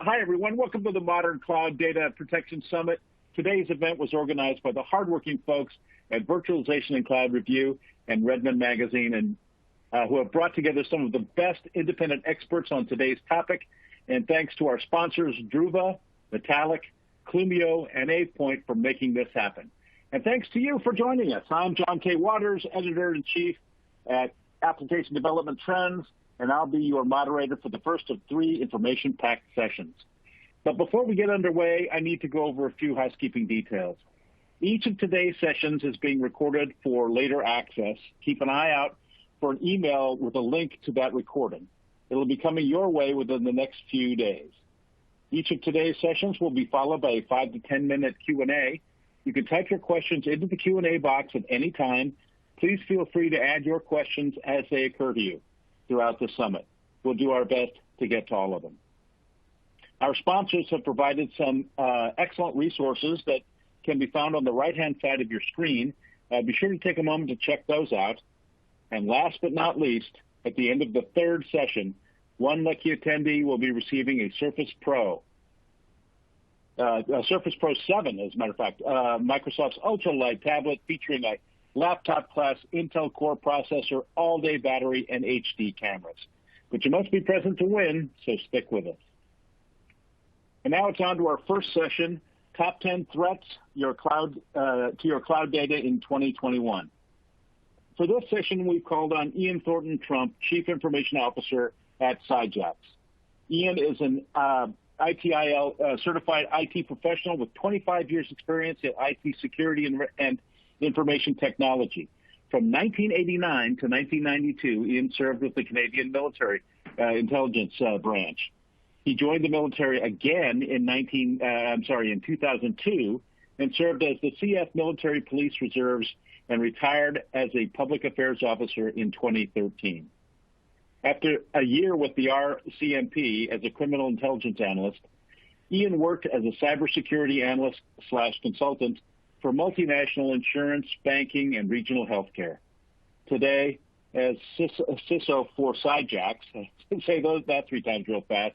Hi, everyone. Welcome to the Modern Cloud Data Protection Summit. Today's event was organized by the hardworking folks at Virtualization Cloud Review and Redmond Magazine, and who have brought together some of the best independent experts on today's topic. And thanks to our sponsors, Druva, Metallic, Clumio, and AvePoint for making this happen. And thanks to you for joining us. I'm John K. Waters, Editor-in-Chief at Application Development Trends, and I'll be your moderator for the first of 3 information-packed sessions. But before we get underway, I need to go over a few housekeeping details. Each of today's sessions is being recorded for later access. Keep an eye out for an email with a link to that recording. It'll be coming your way within the next few days. Each of today's sessions will be followed by a 5 to 10 minute Q&A. You can type your questions into the Q&A box at any time. Please feel free to add your questions as they occur to you throughout the summit. We'll do our best to get to all of them. Our sponsors have provided some excellent resources that can be found on the right-hand side of your screen. Be sure to take a moment to check those out. And last but not least, at the end of the 3rd session, one lucky attendee will be receiving a Surface Pro 7, as a matter of fact, Microsoft's ultralight tablet featuring a laptop-class Intel Core processor, all-day battery, and HD cameras. But you must be present to win, so stick with us. And now it's on to our first session, Top 10 Threats to your cloud data in 2021. For this session, we've called on Ian Thornton-Trump, Chief Information Officer at Cyjax. Ian is an ITIL certified IT professional with 25 years experience in IT security and information technology. From 1989 to 1992, Ian served with the Canadian Military Intelligence Branch. He joined the military again in 2002 and served as the CF Military Police Reserves and retired as a public affairs officer in 2013. After a year with the RCMP as a criminal intelligence analyst, Ian worked as a cybersecurity analyst / consultant for multinational insurance, banking, and regional healthcare. Today, as CISO for Cyjax, say that 3 times real fast,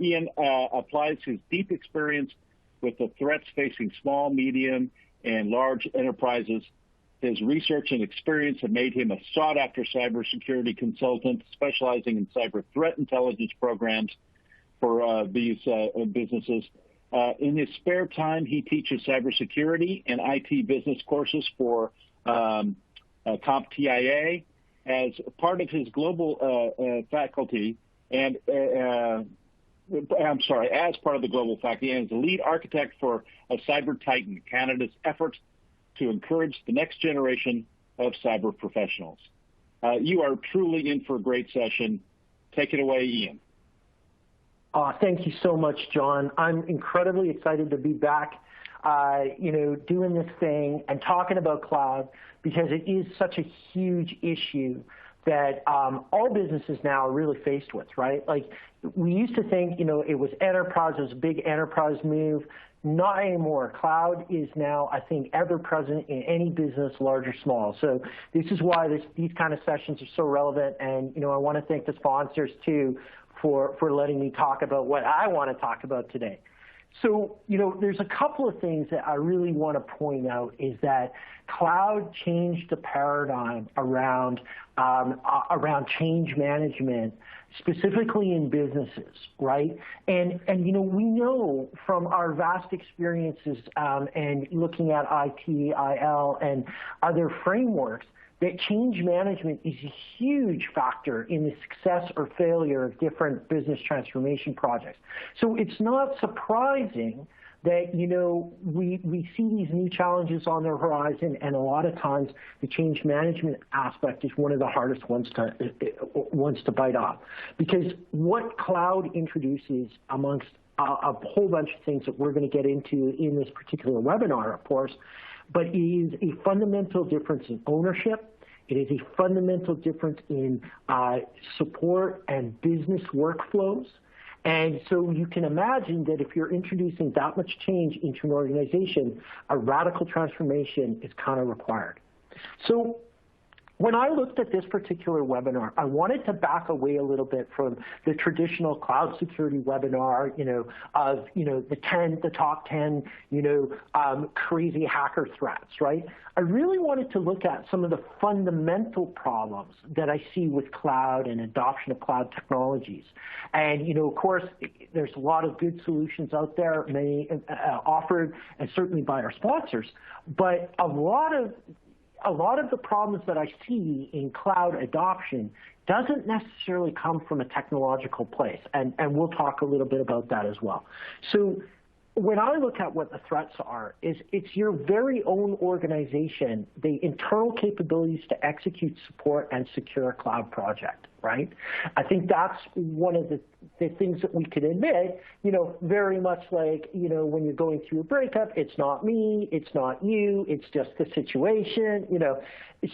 Ian applies his deep experience with the threats facing small, medium, and large enterprises. His research and experience have made him a sought-after cybersecurity consultant specializing in cyber threat intelligence programs for these businesses. In his spare time, he teaches cybersecurity and IT business courses for CompTIA as part of his global faculty, and as part of the global faculty, and is the lead architect for a Cyber Titan, Canada's efforts to encourage the next generation of cyber professionals. You are truly in for a great session. Take it away, Ian. Thank you so much, John. I'm incredibly excited to be back, doing this thing and talking about cloud, because it is such a huge issue that all businesses now are really faced with, right? Like, we used to think, it was enterprise, it was a big enterprise move. Not anymore. Cloud is now, I think, ever present in any business, large or small. So this is why these kind of sessions are so relevant. And, I want to thank the sponsors, too, for letting me talk about what I want to talk about today. So, there's a couple of things that I really want to point out is that cloud changed the paradigm around change management, specifically in businesses, right? And we know from our vast experiences and looking at ITIL and other frameworks that change management is a huge factor in the success or failure of different business transformation projects. So it's not surprising that, we see these new challenges on the horizon, and a lot of times the change management aspect is one of the hardest ones to bite off. Because what cloud introduces, amongst a whole bunch of things that we're going to get into in this particular webinar, of course, but it is a fundamental difference in ownership. It is a fundamental difference in support and business workflows. And so you can imagine that if you're introducing that much change into an organization, a radical transformation is kind of required. So When I looked at this particular webinar, I wanted to back away a little bit from the traditional cloud security webinar, of, the top 10, crazy hacker threats, right? I really wanted to look at some of the fundamental problems that I see with cloud and adoption of cloud technologies. And, of course, there's a lot of good solutions out there, many offered, and certainly by our sponsors, but a lot of the problems that I see in cloud adoption doesn't necessarily come from a technological place, and we'll talk a little bit about that as well. So when I look at what the threats are, it's your very own organization, the internal capabilities to execute, support, and secure a cloud project, right? I think that's one of the things that we can admit, very much like, when you're going through a breakup, it's not me, it's not you, it's just the situation,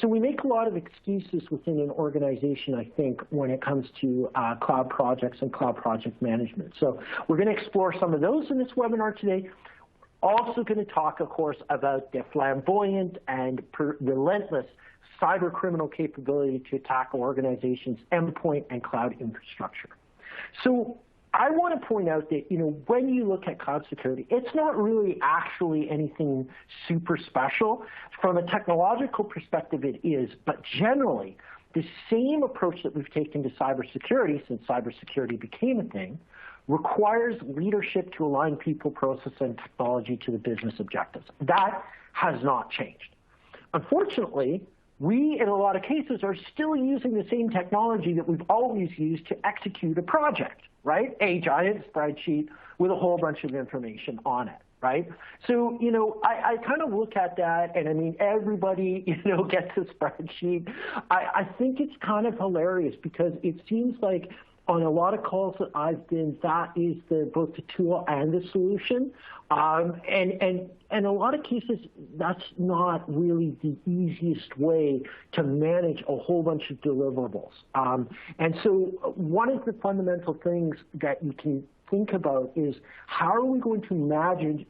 So we make a lot of excuses within an organization, I think, when it comes to cloud projects and cloud project management. So we're going to explore some of those in this webinar today. Also going to talk, of course, about the flamboyant and relentless cyber criminal capability to attack organizations' endpoint and cloud infrastructure. So I want to point out that, when you look at cloud security, it's not really actually anything super special. From a technological perspective, it is, but generally, the same approach that we've taken to cybersecurity since cybersecurity became a thing requires leadership to align people, process, and technology to the business objectives. That has not changed. Unfortunately, we, in a lot of cases, are still using the same technology that we've always used to execute a project, right? A giant spreadsheet with a whole bunch of information on it, right? So, I kind of look at that, and I mean, everybody, gets a spreadsheet. I think it's kind of hilarious because it seems like on a lot of calls that I've been, that is both the tool and the solution. And in a lot of cases, that's not really the easiest way to manage a whole bunch of deliverables. And so one of the fundamental things that you can think about is how are we going to manage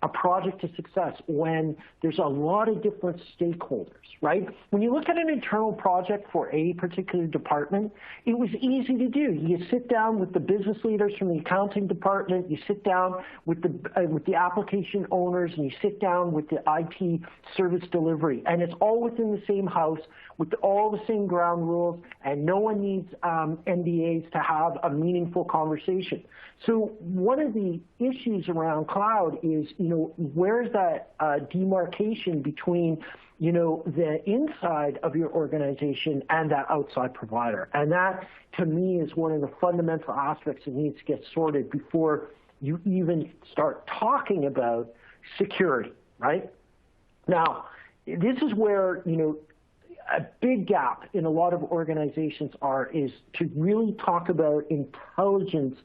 a project to success when there's a lot of different stakeholders, right? When you look at an internal project for a particular department, it was easy to do. You sit down with the business leaders from the accounting department, you sit down with the application owners, and you sit down with the IT service delivery, and it's all within the same house with all the same ground rules, and no one needs NDAs to have a meaningful conversation. So one of the issues around cloud is, where's that demarcation between, the inside of your organization and that outside provider? And that, to me, is one of the fundamental aspects that needs to get sorted before you even start talking about security, right? Now, this is where, a big gap in a lot of organizations is to really talk about intelligence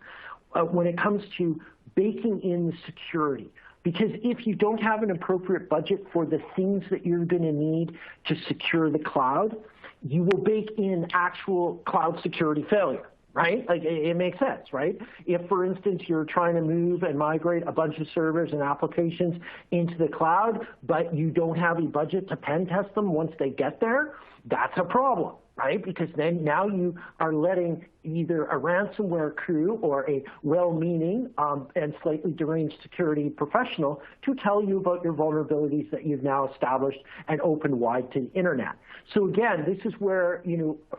when it comes to baking in the security. Because if you don't have an appropriate budget for the things that you're going to need to secure the cloud, you will bake in actual cloud security failure, right? Like, it makes sense, right? If, for instance, you're trying to move and migrate a bunch of servers and applications into the cloud, but you don't have a budget to pen test them once they get there, that's a problem, right? Because then now you are letting either a ransomware crew or a well-meaning and slightly deranged security professional to tell you about your vulnerabilities that you've now established and opened wide to the internet. So again, this is where,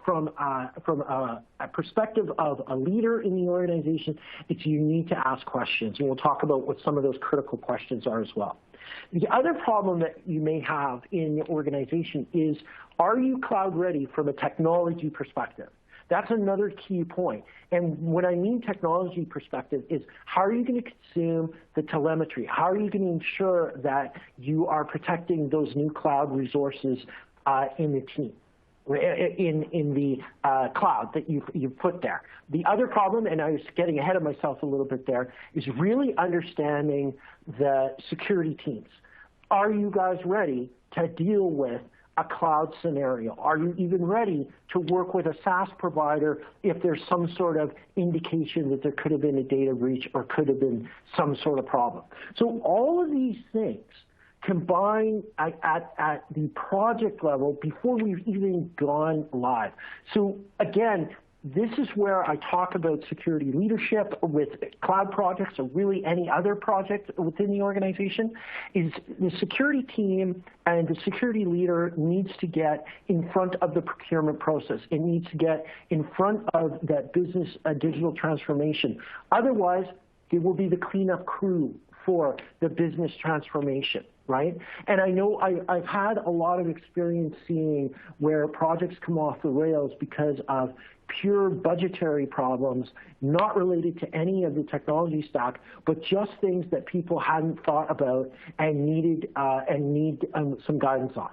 from a perspective of a leader in the organization, you need to ask questions. And we'll talk about what some of those critical questions are as well. The other problem that you may have in your organization is, are you cloud ready from a technology perspective? That's another key point. And what I mean technology perspective is, how are you going to consume the telemetry? How are you going to ensure that you are protecting those new cloud resources in the team, in the cloud that you've put there? The other problem, and I was getting ahead of myself a little bit there, is really understanding the security teams. Are you guys ready to deal with a cloud scenario? Are you even ready to work with a SaaS provider if there's some sort of indication that there could have been a data breach or could have been some sort of problem? So all of these things combine at the project level before we've even gone live. So again, this is where I talk about security leadership with cloud projects or really any other project within the organization, is the security team and the security leader needs to get in front of the procurement process. It needs to get in front of that business digital transformation. Otherwise, it will be the cleanup crew for the business transformation, right? And I know I've had a lot of experience seeing where projects come off the rails because of pure budgetary problems, not related to any of the technology stack, but just things that people hadn't thought about and need some guidance on.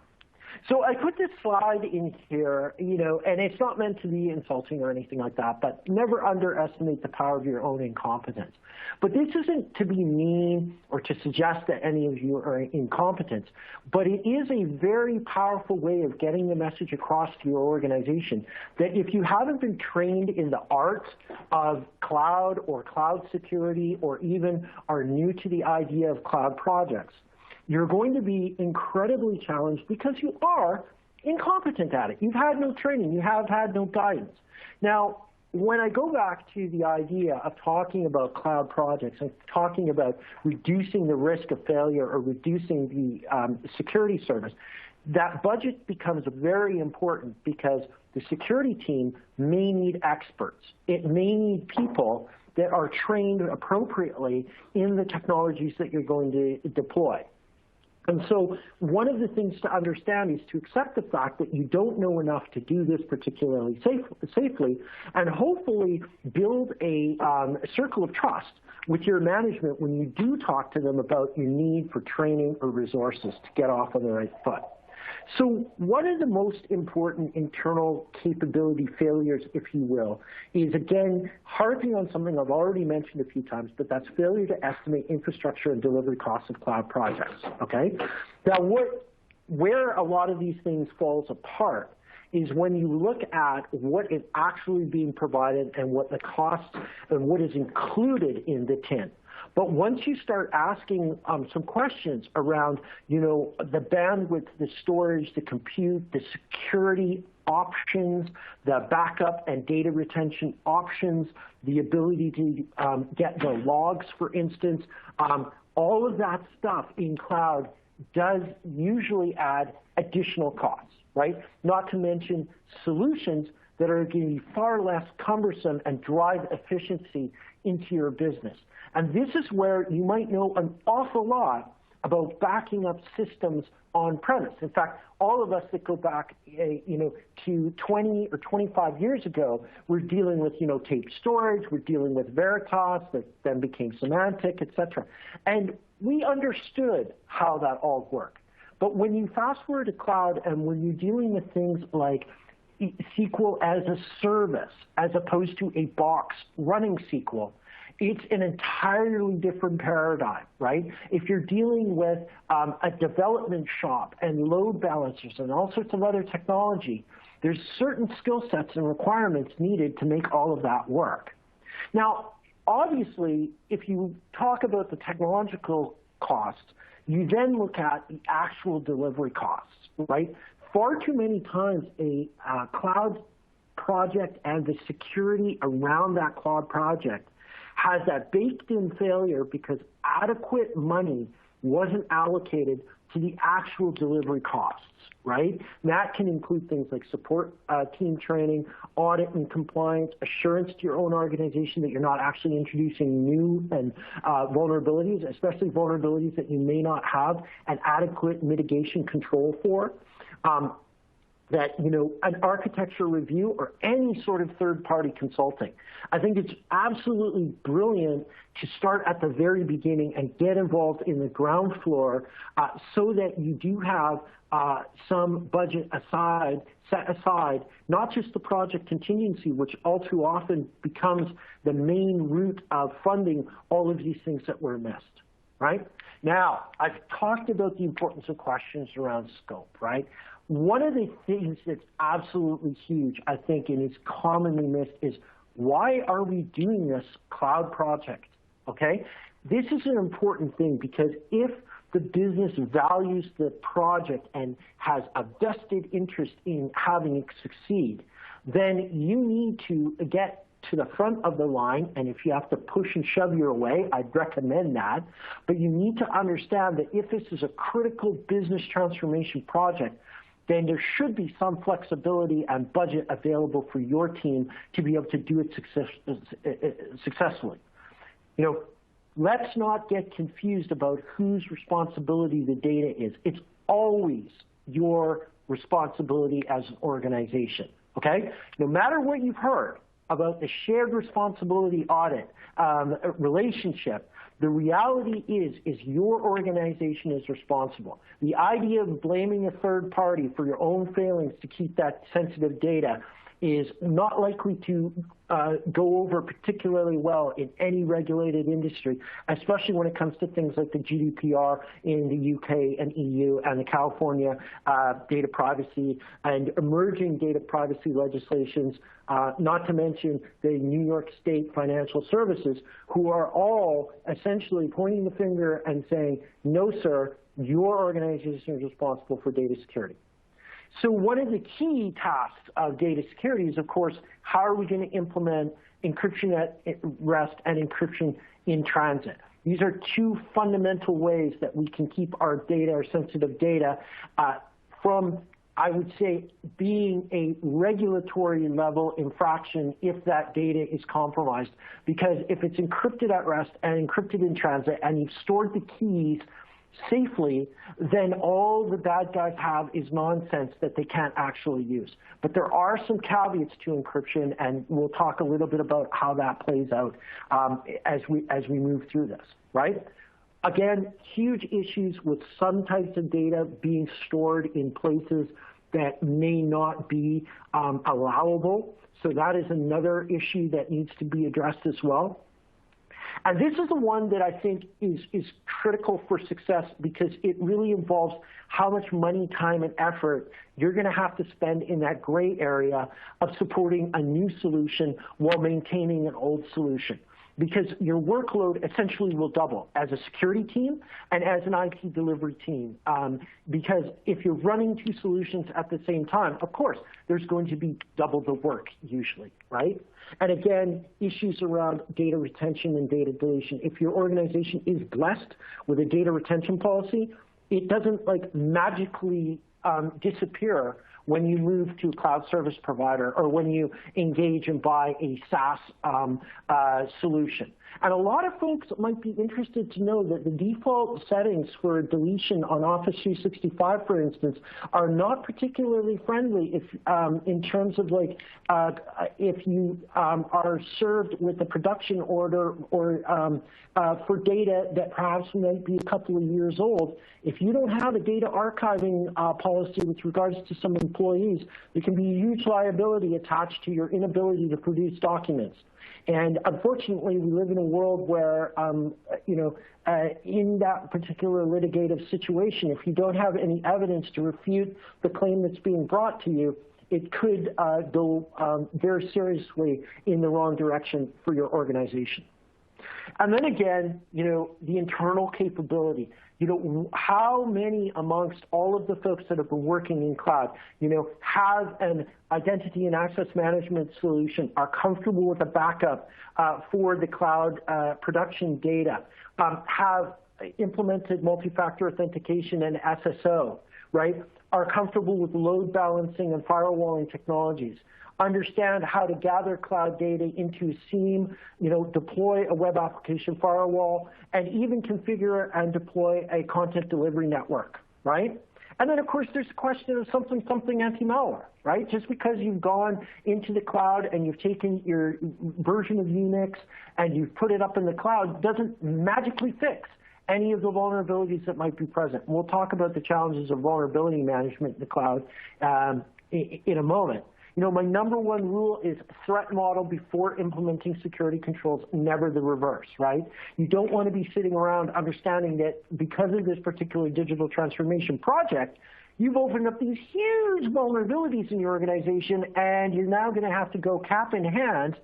So I put this slide in here, and it's not meant to be insulting or anything like that, but never underestimate the power of your own incompetence. But this isn't to be mean or to suggest that any of you are incompetent, but it is a very powerful way of getting the message across to your organization that if you haven't been trained in the art of cloud or cloud security or even are new to the idea of cloud projects, you're going to be incredibly challenged because you are incompetent at it. You've had no training. You have had no guidance. Now, when I go back to the idea of talking about cloud projects and talking about reducing the risk of failure or reducing the security service, that budget becomes very important because the security team may need experts. It may need people that are trained appropriately in the technologies that you're going to deploy. And so one of the things to understand is to accept the fact that you don't know enough to do this particularly safely, and hopefully build a circle of trust with your management when you do talk to them about your need for training or resources to get off on the right foot. So one of the most important internal capability failures, if you will, is, again, harping on something I've already mentioned a few times, but that's failure to estimate infrastructure and delivery costs of cloud projects, okay? Now, where a lot of these things falls apart is when you look at what is actually being provided and what the costs and what is included in the tin. But once you start asking some questions around, the bandwidth, the storage, the compute, the security options, the backup and data retention options, the ability to get the logs, for instance, all of that stuff in cloud does usually add additional costs, right? Not to mention solutions that are going to be far less cumbersome and drive efficiency into your business. And this is where you might know an awful lot about backing up systems on premise. In fact, all of us that go back, to 20 or 25 years ago, we're dealing with, tape storage, we're dealing with Veritas, that then became Semantic, et cetera. And we understood how that all worked. But when you fast forward to cloud and when you're dealing with things like SQL as a service, as opposed to a box running SQL, it's an entirely different paradigm, right? If you're dealing with a development shop and load balancers and all sorts of other technology, there's certain skill sets and requirements needed to make all of that work. Now, obviously, if you talk about the technological costs, you then look at the actual delivery costs, right? Far too many times a cloud project and the security around that cloud project has that baked-in failure because adequate money wasn't allocated to the actual delivery costs, right? And that can include things like support team training, audit and compliance, assurance to your own organization that you're not actually introducing new and vulnerabilities, especially vulnerabilities that you may not have an adequate mitigation control for. That, an architecture review or any sort of third-party consulting. I think it's absolutely brilliant to start at the very beginning and get involved in the ground floor so that you do have some budget set aside, not just the project contingency, which all too often becomes the main route of funding all of these things that were missed, right? Now, I've talked about the importance of questions around scope, right? One of the things that's absolutely huge, I think, and is commonly missed is why are we doing this cloud project, okay? This is an important thing because if the business values the project and has a vested interest in having it succeed, then you need to get to the front of the line, and if you have to push and shove your way, I'd recommend that. But you need to understand that if this is a critical business transformation project, then there should be some flexibility and budget available for your team to be able to do it successfully. Let's not get confused about whose responsibility the data is. It's always your responsibility as an organization, okay? No matter what you've heard about the shared responsibility audit relationship, the reality is your organization is responsible. The idea of blaming a third party for your own failings to keep that sensitive data is not likely to go over particularly well in any regulated industry, especially when it comes to things like the GDPR in the UK and EU and the California data privacy and emerging data privacy legislations, not to mention the New York State financial services, who are all essentially pointing the finger and saying, no, sir, your organization is responsible for data security. So one of the key tasks of data security is, of course, how are we going to implement encryption at rest and encryption in transit? These are two fundamental ways that we can keep our data, our sensitive data, from, I would say, being a regulatory level infraction if that data is compromised. Because if it's encrypted at rest and encrypted in transit and you've stored the keys safely, then all the bad guys have is nonsense that they can't actually use. But there are some caveats to encryption, and we'll talk a little bit about how that plays out as we move through this, right? Again, huge issues with some types of data being stored in places that may not be allowable. So that is another issue that needs to be addressed as well. And this is the one that I think is critical for success because it really involves how much money, time, and effort you're going to have to spend in that gray area of supporting a new solution while maintaining an old solution. Because your workload essentially will double as a security team and as an IT delivery team. Because if you're running two solutions at the same time, of course, there's going to be double the work usually, right? And again, issues around data retention and data deletion. If your organization is blessed with a data retention policy, it doesn't magically disappear when you move to a cloud service provider or when you engage and buy a SaaS solution. And a lot of folks might be interested to know that the default settings for deletion on Office 365, for instance, are not particularly friendly if, in terms of if you are served with a production order or for data that perhaps might be a couple of years old. If you don't have a data archiving policy with regards to some employees, there can be a huge liability attached to your inability to produce documents. And unfortunately, we live in a world where, in that particular litigative situation, if you don't have any evidence to refute the claim that's being brought to you, it could go very seriously in the wrong direction for your organization. And then again, the internal capability. How many amongst all of the folks that have been working in cloud, have an identity and access management solution, are comfortable with a backup for the cloud production data, have implemented multi-factor authentication and SSO, right? Are comfortable with load balancing and firewalling technologies, understand how to gather cloud data into SIEM, deploy a web application firewall, and even configure and deploy a content delivery network, right? And then, of course, there's the question of something anti-malware, right? Just because you've gone into the cloud and you've taken your version of Unix and you've put it up in the cloud doesn't magically fix any of the vulnerabilities that might be present. And we'll talk about the challenges of vulnerability management in the cloud in a moment. My number one rule is threat model before implementing security controls, never the reverse, right? You don't want to be sitting around understanding that because of this particular digital transformation project, you've opened up these huge vulnerabilities in your organization, and you're now going to have to go cap in hand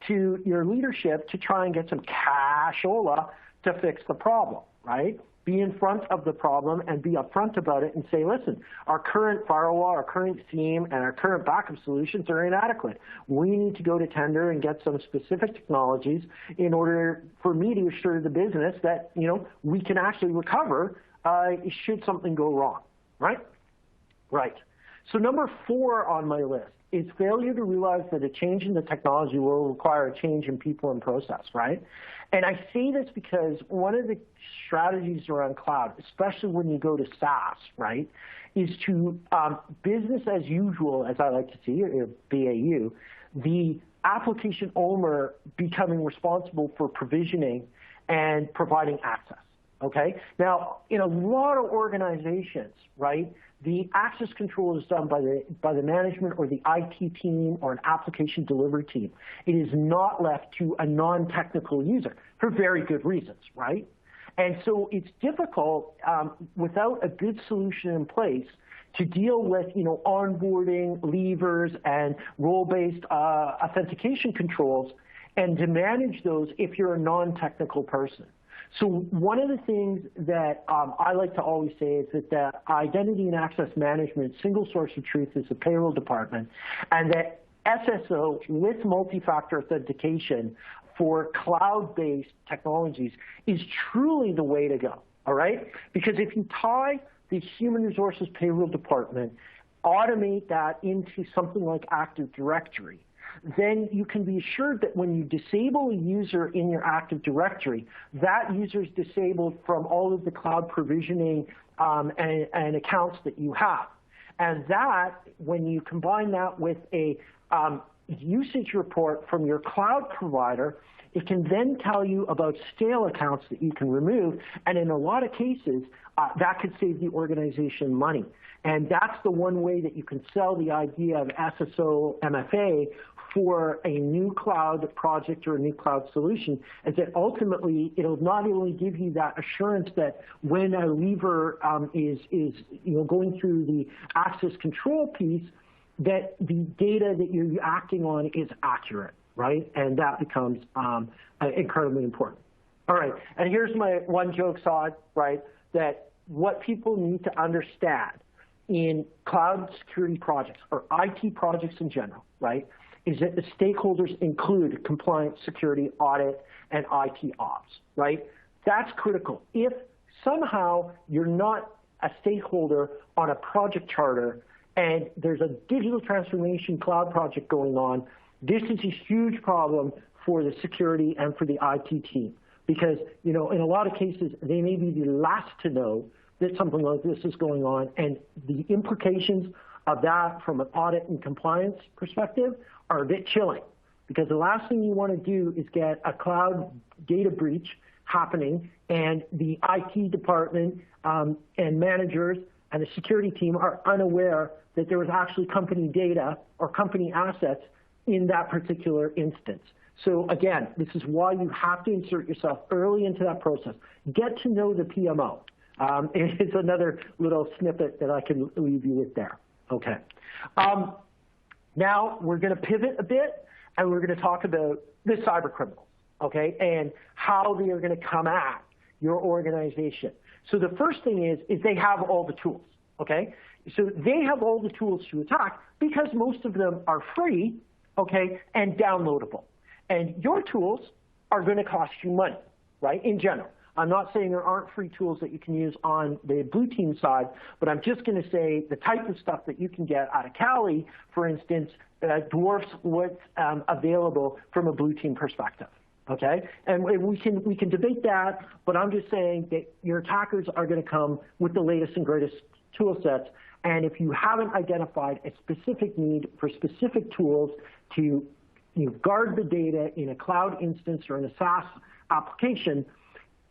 to your leadership to try and get some cashola to fix the problem, right? be in front of the problem and be upfront about it and say, listen, our current firewall, our current SIEM, and our current backup solutions are inadequate. We need to go to tender and get some specific technologies in order for me to assure the business that, we can actually recover should something go wrong, right? Right. So number 4 on my list is failure to realize that a change in the technology will require a change in people and process, right? And I say this because one of the strategies around cloud, especially when you go to SaaS, right, is to business as usual, as I like to see, or BAU, the application owner becoming responsible for provisioning and providing access, okay? Now, in a lot of organizations, right, the access control is done by the management or the IT team or an application delivery team. It is not left to a non-technical user for very good reasons, right? And so it's difficult without a good solution in place to deal with, onboarding, levers, and role-based authentication controls, and to manage those if you're a non-technical person. So one of the things that I like to always say is that the identity and access management single source of truth is the payroll department, and that SSO with multi-factor authentication for cloud-based technologies is truly the way to go, all right? Because if you tie the human resources payroll department, automate that into something like Active Directory, then you can be assured that when you disable a user in your Active Directory, that user is disabled from all of the cloud provisioning and accounts that you have. And that, when you combine that with a usage report from your cloud provider, it can then tell you about stale accounts that you can remove. And in a lot of cases, that could save the organization money. And that's the one way that you can sell the idea of SSO MFA for a new cloud project or a new cloud solution, is that ultimately it'll not only give you that assurance that when a lever is going through the access control piece, that the data that you're acting on is accurate, right? And that becomes incredibly important. All right, and here's my one joke, Saad, right? That what people need to understand in cloud security projects or IT projects in general, right, is that the stakeholders include compliance, security, audit, and IT ops, right? That's critical. If somehow you're not a stakeholder on a project charter and there's a digital transformation cloud project going on, this is a huge problem for the security and for the IT team. Because, in a lot of cases, they may be the last to know that something like this is going on, and the implications of that from an audit and compliance perspective are a bit chilling, because the last thing you want to do is get a cloud data breach happening and the IT department and managers and the security team are unaware that there was actually company data or company assets in that particular instance. So again, this is why you have to insert yourself early into that process. Get to know the PMO. It's another little snippet that I can leave you with there. Okay. Now we're going to pivot a bit, and we're going to talk about the cyber criminals, okay, and how they are going to come at your organization. So the first thing is they have all the tools, okay? So they have all the tools to attack because most of them are free, okay, and downloadable. And your tools are going to cost you money, right, in general. I'm not saying there aren't free tools that you can use on the blue team side, but I'm just going to say the type of stuff that you can get out of Kali, for instance, dwarfs what's available from a blue team perspective. Okay, and we can debate that, but I'm just saying that your attackers are going to come with the latest and greatest tool sets, and if you haven't identified a specific need for specific tools to guard the data in a cloud instance or in a SaaS application,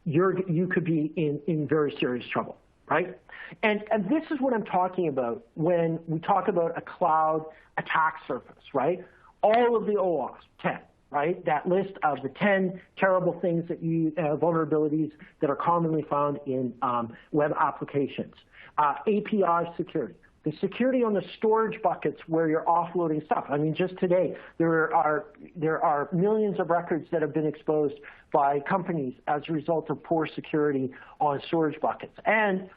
you could be in very serious trouble, right? And this is what I'm talking about when we talk about a cloud attack surface, right? All of the OWASP, 10, right? That list of the 10 terrible things that vulnerabilities that are commonly found in web applications. API security. the security on the storage buckets where you're offloading stuff. I mean, just today, there are millions of records that have been exposed by companies as a result of poor security on storage buckets. And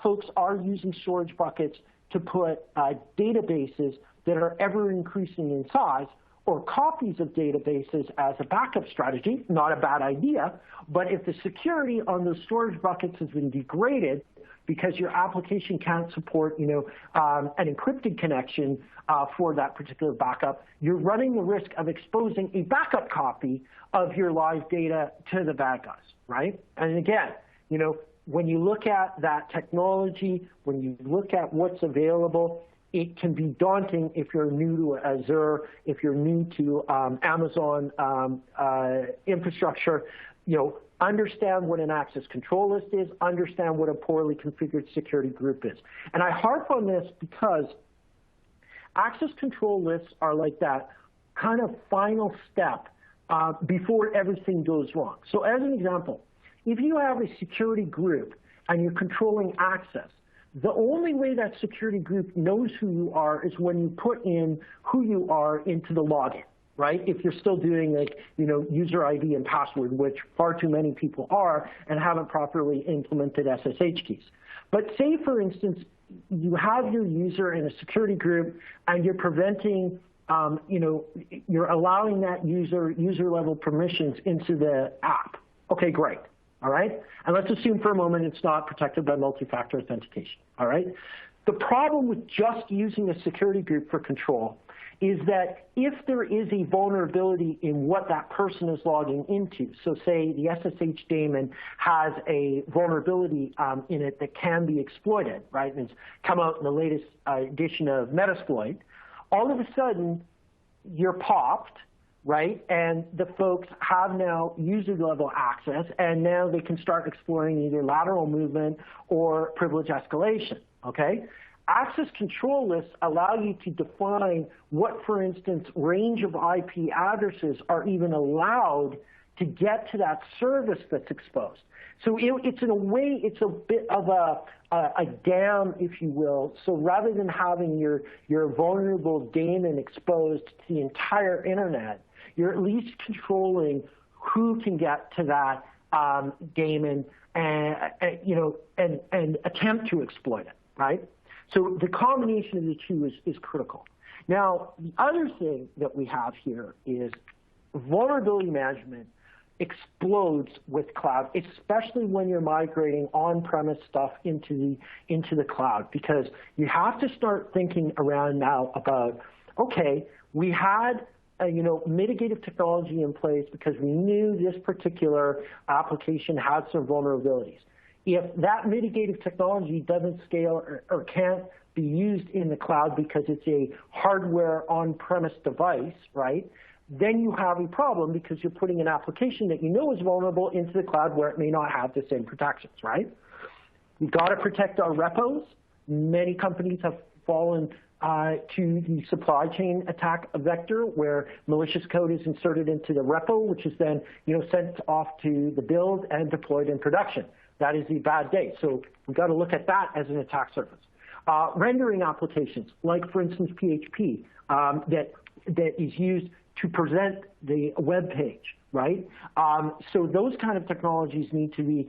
folks are using storage buckets to put databases that are ever increasing in size, or copies of databases as a backup strategy. Not a bad idea, but if the security on those storage buckets has been degraded because your application can't support, an encrypted connection for that particular backup, you're running the risk of exposing a backup copy of your live data to the bad guys, right? And again, when you look at that technology, when you look at what's available, it can be daunting if you're new to Azure, if you're new to Amazon infrastructure. Understand what an access control list is, understand what a poorly configured security group is. And I harp on this because access control lists are like that kind of final step before everything goes wrong. So as an example, if you have a security group and you're controlling access, the only way that security group knows who you are is when you put in who you are into the login, right? If you're still doing user ID and password, which far too many people are and haven't properly implemented SSH keys. But say, for instance, you have your user in a security group and you're preventing, you're allowing that user level permissions into the app. Okay, great. All right? And let's assume for a moment it's not protected by multi-factor authentication. All right? The problem with just using a security group for control is that if there is a vulnerability in what that person is logging into, so say the SSH daemon has a vulnerability in it that can be exploited, right? And it's come out in the latest edition of Metasploit, all of a sudden you're popped, right? And the folks have now user-level access, and now they can start exploring either lateral movement or privilege escalation, okay? Access control lists allow you to define what, for instance, range of IP addresses are even allowed to get to that service that's exposed. So it's in a way, it's a bit of a dam, if you will. So rather than having your vulnerable daemon exposed to the entire internet, you're at least controlling who can get to that daemon and attempt to exploit it, right? So the combination of the two is critical. Now, the other thing that we have here is vulnerability management explodes with cloud, especially when you're migrating on-premise stuff into the cloud, because you have to start thinking around now about, okay, we had mitigative technology in place because we knew this particular application had some vulnerabilities. If that mitigative technology doesn't scale or can't be used in the cloud because it's a hardware on-premise device, right, then you have a problem because you're putting an application that you know is vulnerable into the cloud where it may not have the same protections, right? We've got to protect our repos. Many companies have fallen to the supply chain attack vector where malicious code is inserted into the repo, which is then sent off to the build and deployed in production. That is a bad day. So we've got to look at that as an attack surface. Rendering applications, like for instance PHP, that is used to present the web page, right? So those kind of technologies need to be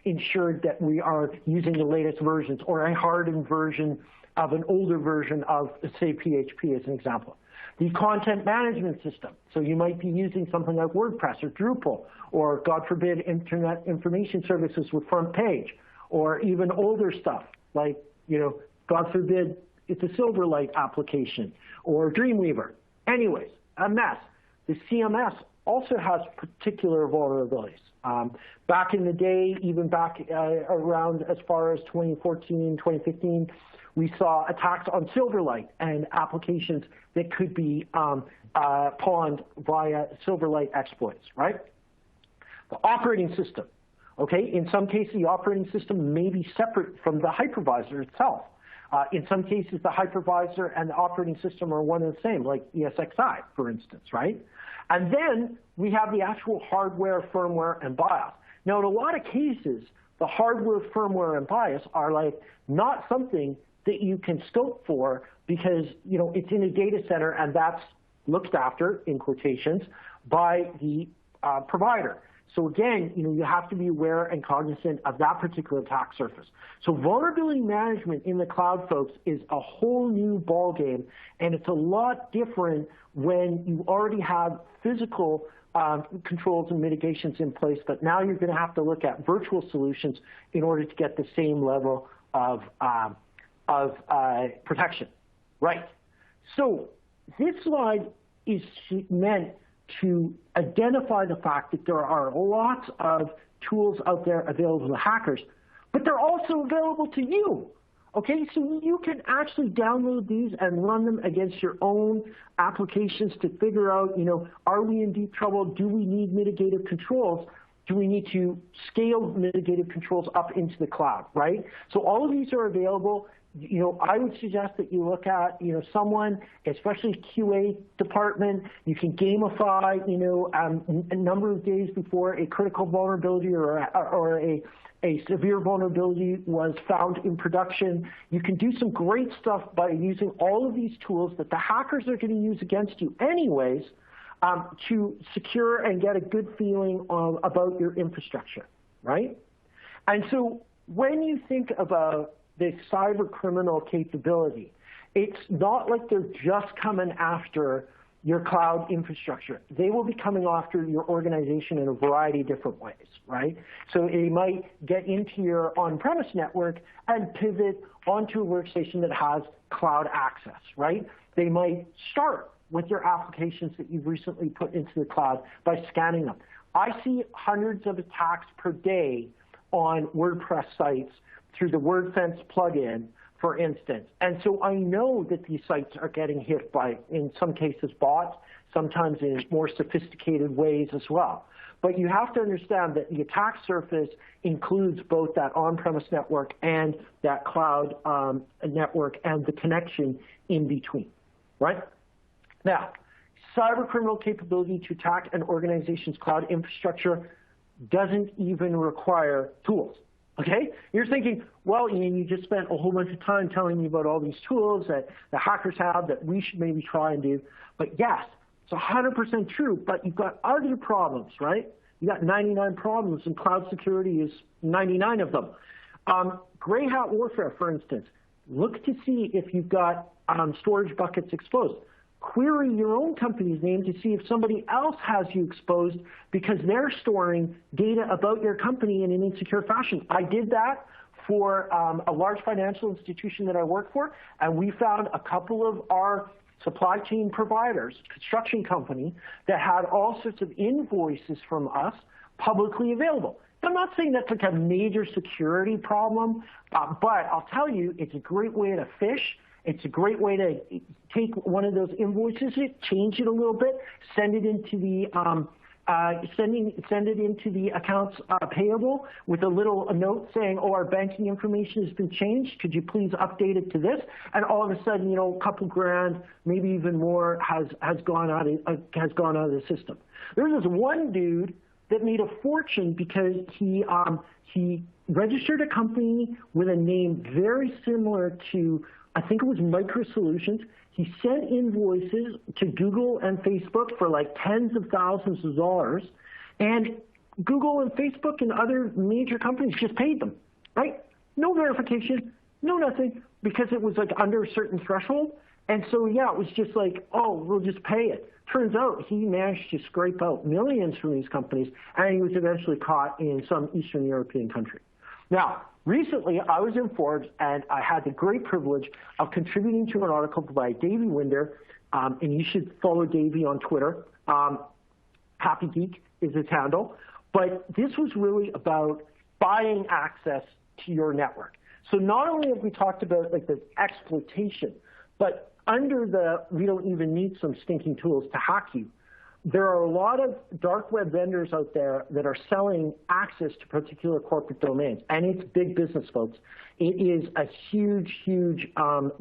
ensured that we are using the latest versions or a hardened version of an older version of, say, PHP as an example. The content management system. So you might be using something like WordPress or Drupal, or God forbid, Internet Information Services with Front Page, or even older stuff like, God forbid, it's a Silverlight application or Dreamweaver. Anyways, a mess. The CMS also has particular vulnerabilities. Back in the day, even back around as far as 2014, 2015, we saw attacks on Silverlight and applications that could be pawned via Silverlight exploits, right? The operating system, okay? In some cases, the operating system may be separate from the hypervisor itself. In some cases, the hypervisor and the operating system are one and the same, like ESXi, for instance, right? And then we have the actual hardware, firmware, and BIOS. Now, in a lot of cases, the hardware, firmware, and BIOS are like not something that you can scope for because, it's in a data center and that's looked after, in quotations, by the provider. So again, you have to be aware and cognizant of that particular attack surface. So vulnerability management in the cloud, folks, is a whole new ballgame, and it's a lot different when you already have physical controls and mitigations in place, but now you're going to have to look at virtual solutions in order to get the same level of protection. Right. So this slide is meant to identify the fact that there are lots of tools out there available to hackers, but they're also available to you. Okay, so you can actually download these and run them against your own applications to figure out, are we in deep trouble? Do we need mitigative controls? Do we need to scale mitigative controls up into the cloud, right? So all of these are available. I would suggest that you look at, someone, especially QA department, you can gamify, a number of days before a critical vulnerability or a severe vulnerability was found in production. You can do some great stuff by using all of these tools that the hackers are going to use against you anyways to secure and get a good feeling about your infrastructure, right? And so when you think about the cyber criminal capability, it's not like they're just coming after your cloud infrastructure. They will be coming after your organization in a variety of different ways, right? So they might get into your on-premise network and pivot onto a workstation that has cloud access, right? They might start with your applications that you've recently put into the cloud by scanning them. I see hundreds of attacks per day on WordPress sites through the WordFence plugin, for instance. And so I know that these sites are getting hit by, in some cases, bots, sometimes in more sophisticated ways as well. But you have to understand that the attack surface includes both that on-premise network and that cloud network and the connection in between, right? Now, cyber criminal capability to attack an organization's cloud infrastructure doesn't even require tools. Okay? You're thinking, well, Ian, you just spent a whole bunch of time telling me about all these tools that the hackers have that we should maybe try and do. But yes, it's 100% true, but you've got other problems, right? You got 99 problems, and cloud security is 99 of them. Gray hat warfare, for instance. Look to see if you've got storage buckets exposed. Query your own company's name to see if somebody else has you exposed because they're storing data about your company in an insecure fashion. I did that for a large financial institution that I work for, and we found a couple of our supply chain providers, construction company, that had all sorts of invoices from us publicly available. I'm not saying that's like a major security problem, but I'll tell you, it's a great way to phish. It's a great way to take one of those invoices, change it a little bit, send it into the accounts payable with a little note saying, "Oh, our banking information has been changed. Could you please update it to this?" And all of a sudden, a couple grand, maybe even more, has gone out of the system. There was one dude that made a fortune because he registered a company with a name very similar to, I think it was Micro Solutions. He sent invoices to Google and Facebook for like tens of thousands of dollars, and Google and Facebook and other major companies just paid them, right? No verification, no nothing, because it was like under a certain threshold. And so, yeah, it was just like, oh, we'll just pay it. Turns out he managed to scrape out millions from these companies, and he was eventually caught in some Eastern European country. Now, recently, I was in Forbes, and I had the great privilege of contributing to an article by Davey Winder, and you should follow Davey on Twitter. Happy Geek is his handle. But this was really about buying access to your network. So not only have we talked about like the exploitation, but under the we don't even need some stinking tools to hack you, there are a lot of dark web vendors out there that are selling access to particular corporate domains, and it's big business, folks. It is a huge, huge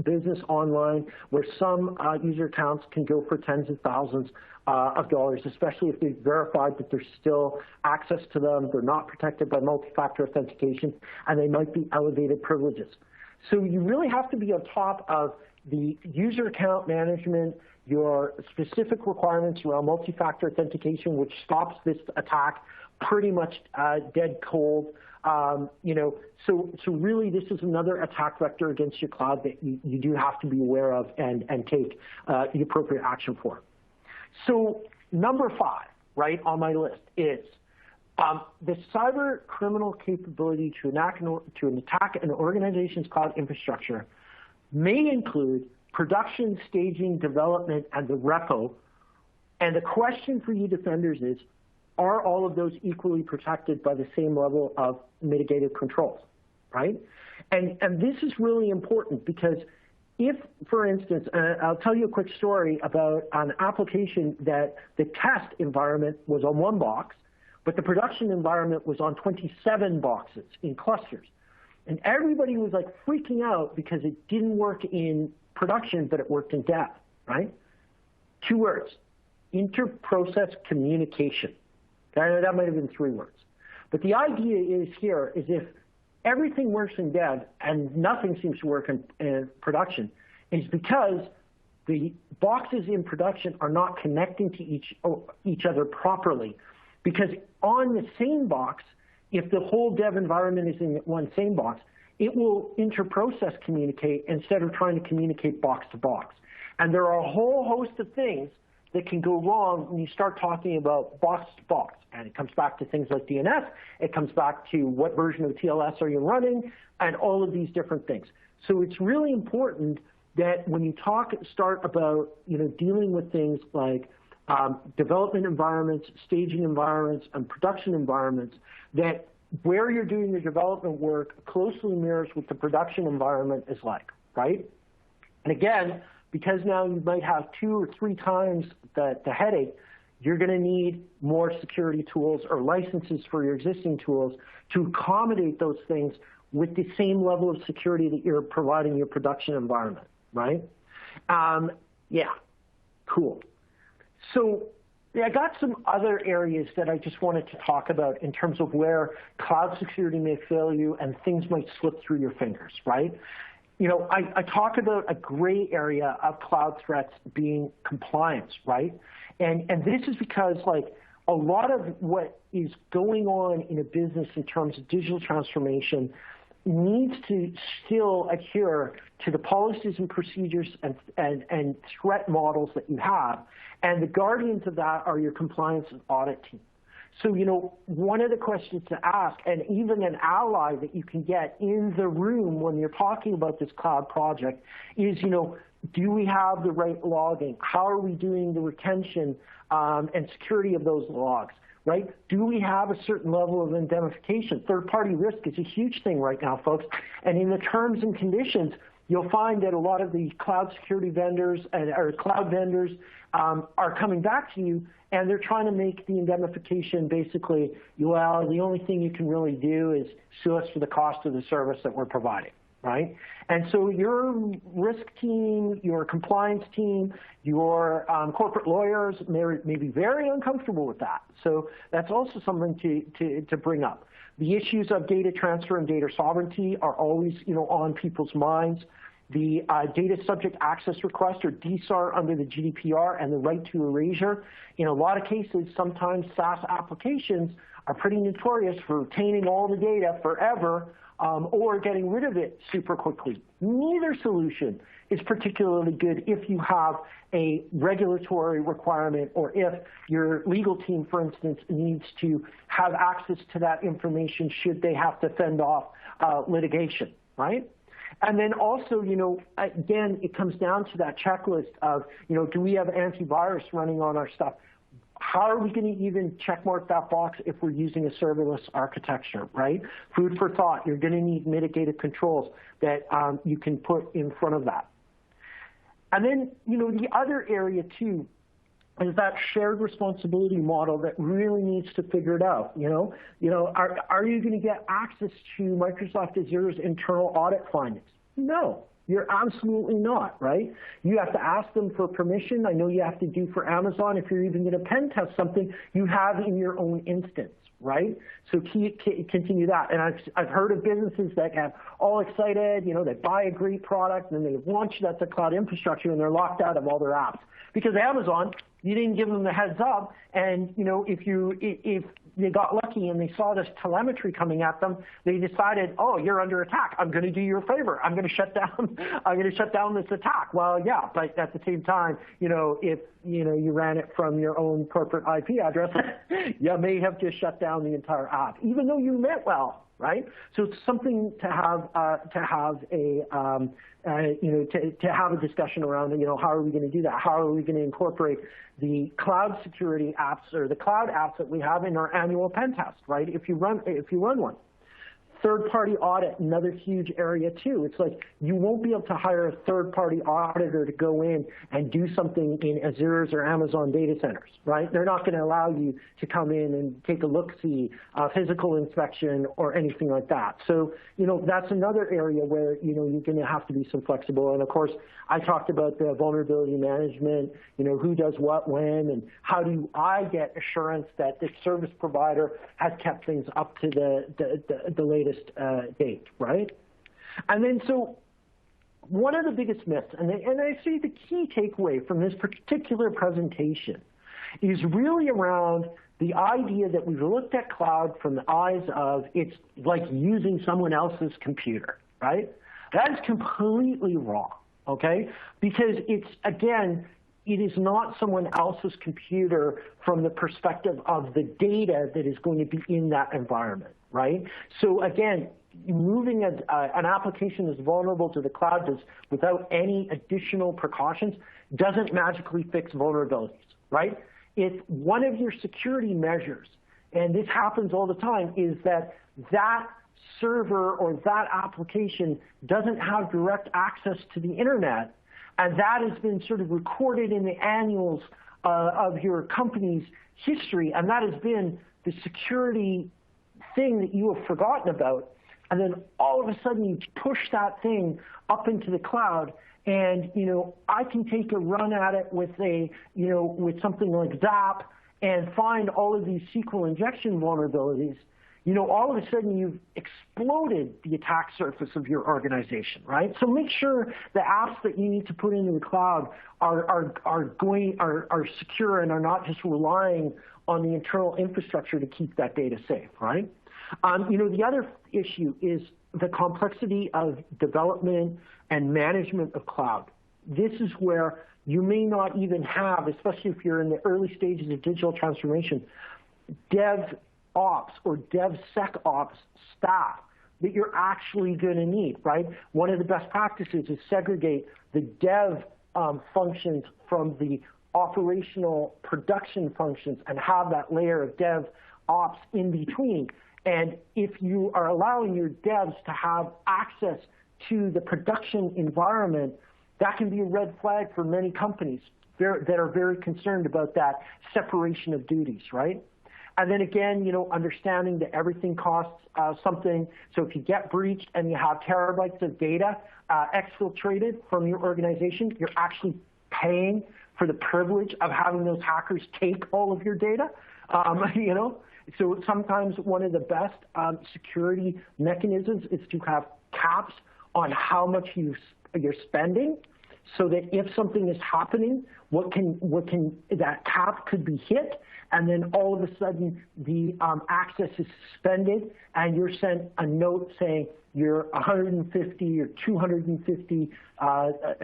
business online where some user accounts can go for tens of thousands of dollars, especially if they've verified that there's still access to them, they're not protected by multi-factor authentication, and they might be elevated privileges. So you really have to be on top of the user account management, your specific requirements around multi-factor authentication, which stops this attack pretty much dead cold. So really this is another attack vector against your cloud that you do have to be aware of and take the appropriate action for. So number 5, right, on my list is the cyber criminal capability to attack an organization's cloud infrastructure may include production, staging, development, and the repo. And the question for you defenders is, are all of those equally protected by the same level of mitigative controls, right? And this is really important because if, for instance, I'll tell you a quick story about an application that the test environment was on one box, but the production environment was on 27 boxes in clusters. And everybody was like freaking out because it didn't work in production, but it worked in dev, right? 2 words, inter-process communication. That might have been 3 words. But the idea is here is if everything works in dev and nothing seems to work in production, it's because the boxes in production are not connecting to each other properly. Because on the same box, if the whole dev environment is in one same box, it will inter-process communicate instead of trying to communicate box to box. And there are a whole host of things that can go wrong when you start talking about box to box. And it comes back to things like DNS. It comes back to what version of TLS are you running and all of these different things. So it's really important that when you start about dealing with things like development environments, staging environments, and production environments, that where you're doing your development work closely mirrors what the production environment is like, right? And again, because now you might have 2 or 3 times the headache, you're going to need more security tools or licenses for your existing tools to accommodate those things with the same level of security that you're providing your production environment, right? Yeah, cool. So I got some other areas that I just wanted to talk about in terms of where cloud security may fail you and things might slip through your fingers, right? I talk about a gray area of cloud threats being compliance, right? And this is because a lot of what is going on in a business in terms of digital transformation needs to still adhere to the policies and procedures and threat models that you have. And the guardians of that are your compliance and audit team. So, one of the questions to ask, and even an ally that you can get in the room when you're talking about this cloud project is, do we have the right logging? How are we doing the retention and security of those logs, right? Do we have a certain level of indemnification? Third-party risk is a huge thing right now, folks. And in the terms and conditions, you'll find that a lot of the cloud security vendors or cloud vendors are coming back to you, and they're trying to make the indemnification basically, well, the only thing you can really do is sue us for the cost of the service that we're providing, right? And so your risk team, your compliance team, your corporate lawyers may be very uncomfortable with that. So that's also something to bring up. The issues of data transfer and data sovereignty are always, on people's minds. The data subject access request, or DSAR, under the GDPR, and the right to erasure. In a lot of cases, sometimes SaaS applications are pretty notorious for retaining all the data forever or getting rid of it super quickly. Neither solution is particularly good if you have a regulatory requirement or if your legal team, for instance, needs to have access to that information should they have to fend off litigation, right? And then also, again, it comes down to that checklist of, do we have antivirus running on our stuff? How are we going to even checkmark that box if we're using a serverless architecture, right? Food for thought. You're going to need mitigated controls that you can put in front of that. And then, the other area, too, is that shared responsibility model that really needs to figure it out. Are you going to get access to Microsoft Azure's internal audit findings? No, you're absolutely not, right? You have to ask them for permission. I know you have to do for Amazon. If you're even going to pen test something you have in your own instance, right? So continue that. And I've heard of businesses that have all excited, they buy a great product, and then they launch it at the cloud infrastructure, and they're locked out of all their apps. Because Amazon, you didn't give them the heads up, and if they got lucky and they saw this telemetry coming at them, they decided, oh, you're under attack. I'm going to do you a favor. I'm going to shut down this attack. Well, yeah, but at the same time, if you ran it from your own corporate IP address, you may have just shut down the entire app, even though you meant well. Right, so it's something to have a discussion around. How are we going to do that? How are we going to incorporate the cloud security apps or the cloud apps that we have in our annual pen test? Right, if you run one. Third-party audit, another huge area too. It's like you won't be able to hire a third-party auditor to go in and do something in Azure's or Amazon data centers, right? They're not going to allow you to come in and take a look-see, physical inspection or anything like that. So, that's another area where, you're going to have to be some flexible. And of course, I talked about the vulnerability management, who does what when, and how do I get assurance that the service provider has kept things up to the latest date, right? And then so one of the biggest myths, and I see the key takeaway from this particular presentation is really around the idea that we've looked at cloud from the eyes of it's like using someone else's computer, right? That is completely wrong, okay? Because it is not someone else's computer from the perspective of the data that is going to be in that environment, right? So again, moving an application that's vulnerable to the cloud without any additional precautions doesn't magically fix vulnerabilities, right? If one of your security measures, and this happens all the time, is that server or that application doesn't have direct access to the internet, and that has been sort of recorded in the annuals of your company's history, and that has been the security thing that you have forgotten about, and then all of a sudden you push that thing up into the cloud, and I can take a run at it with with something like ZAP and find all of these SQL injection vulnerabilities. All of a sudden you've exploded the attack surface of your organization, right? So make sure the apps that you need to put into the cloud are secure and are not just relying on the internal infrastructure to keep that data safe, right? The other issue is the complexity of development and management of cloud. This is where you may not even have, especially if you're in the early stages of digital transformation, DevOps or DevSecOps staff that you're actually going to need, right? One of the best practices is segregate the dev functions from the operational production functions and have that layer of DevOps in between. And if you are allowing your devs to have access to the production environment, that can be a red flag for many companies that are very concerned about that separation of duties, right? And then again, understanding that everything costs something. So if you get breached and you have terabytes of data exfiltrated from your organization, you're actually paying for the privilege of having those hackers take all of your data, So sometimes one of the best security mechanisms is to have caps on how much you're spending, so that if something is happening, that cap could be hit, and then all of a sudden the access is suspended, and you're sent a note saying you're $150 or $250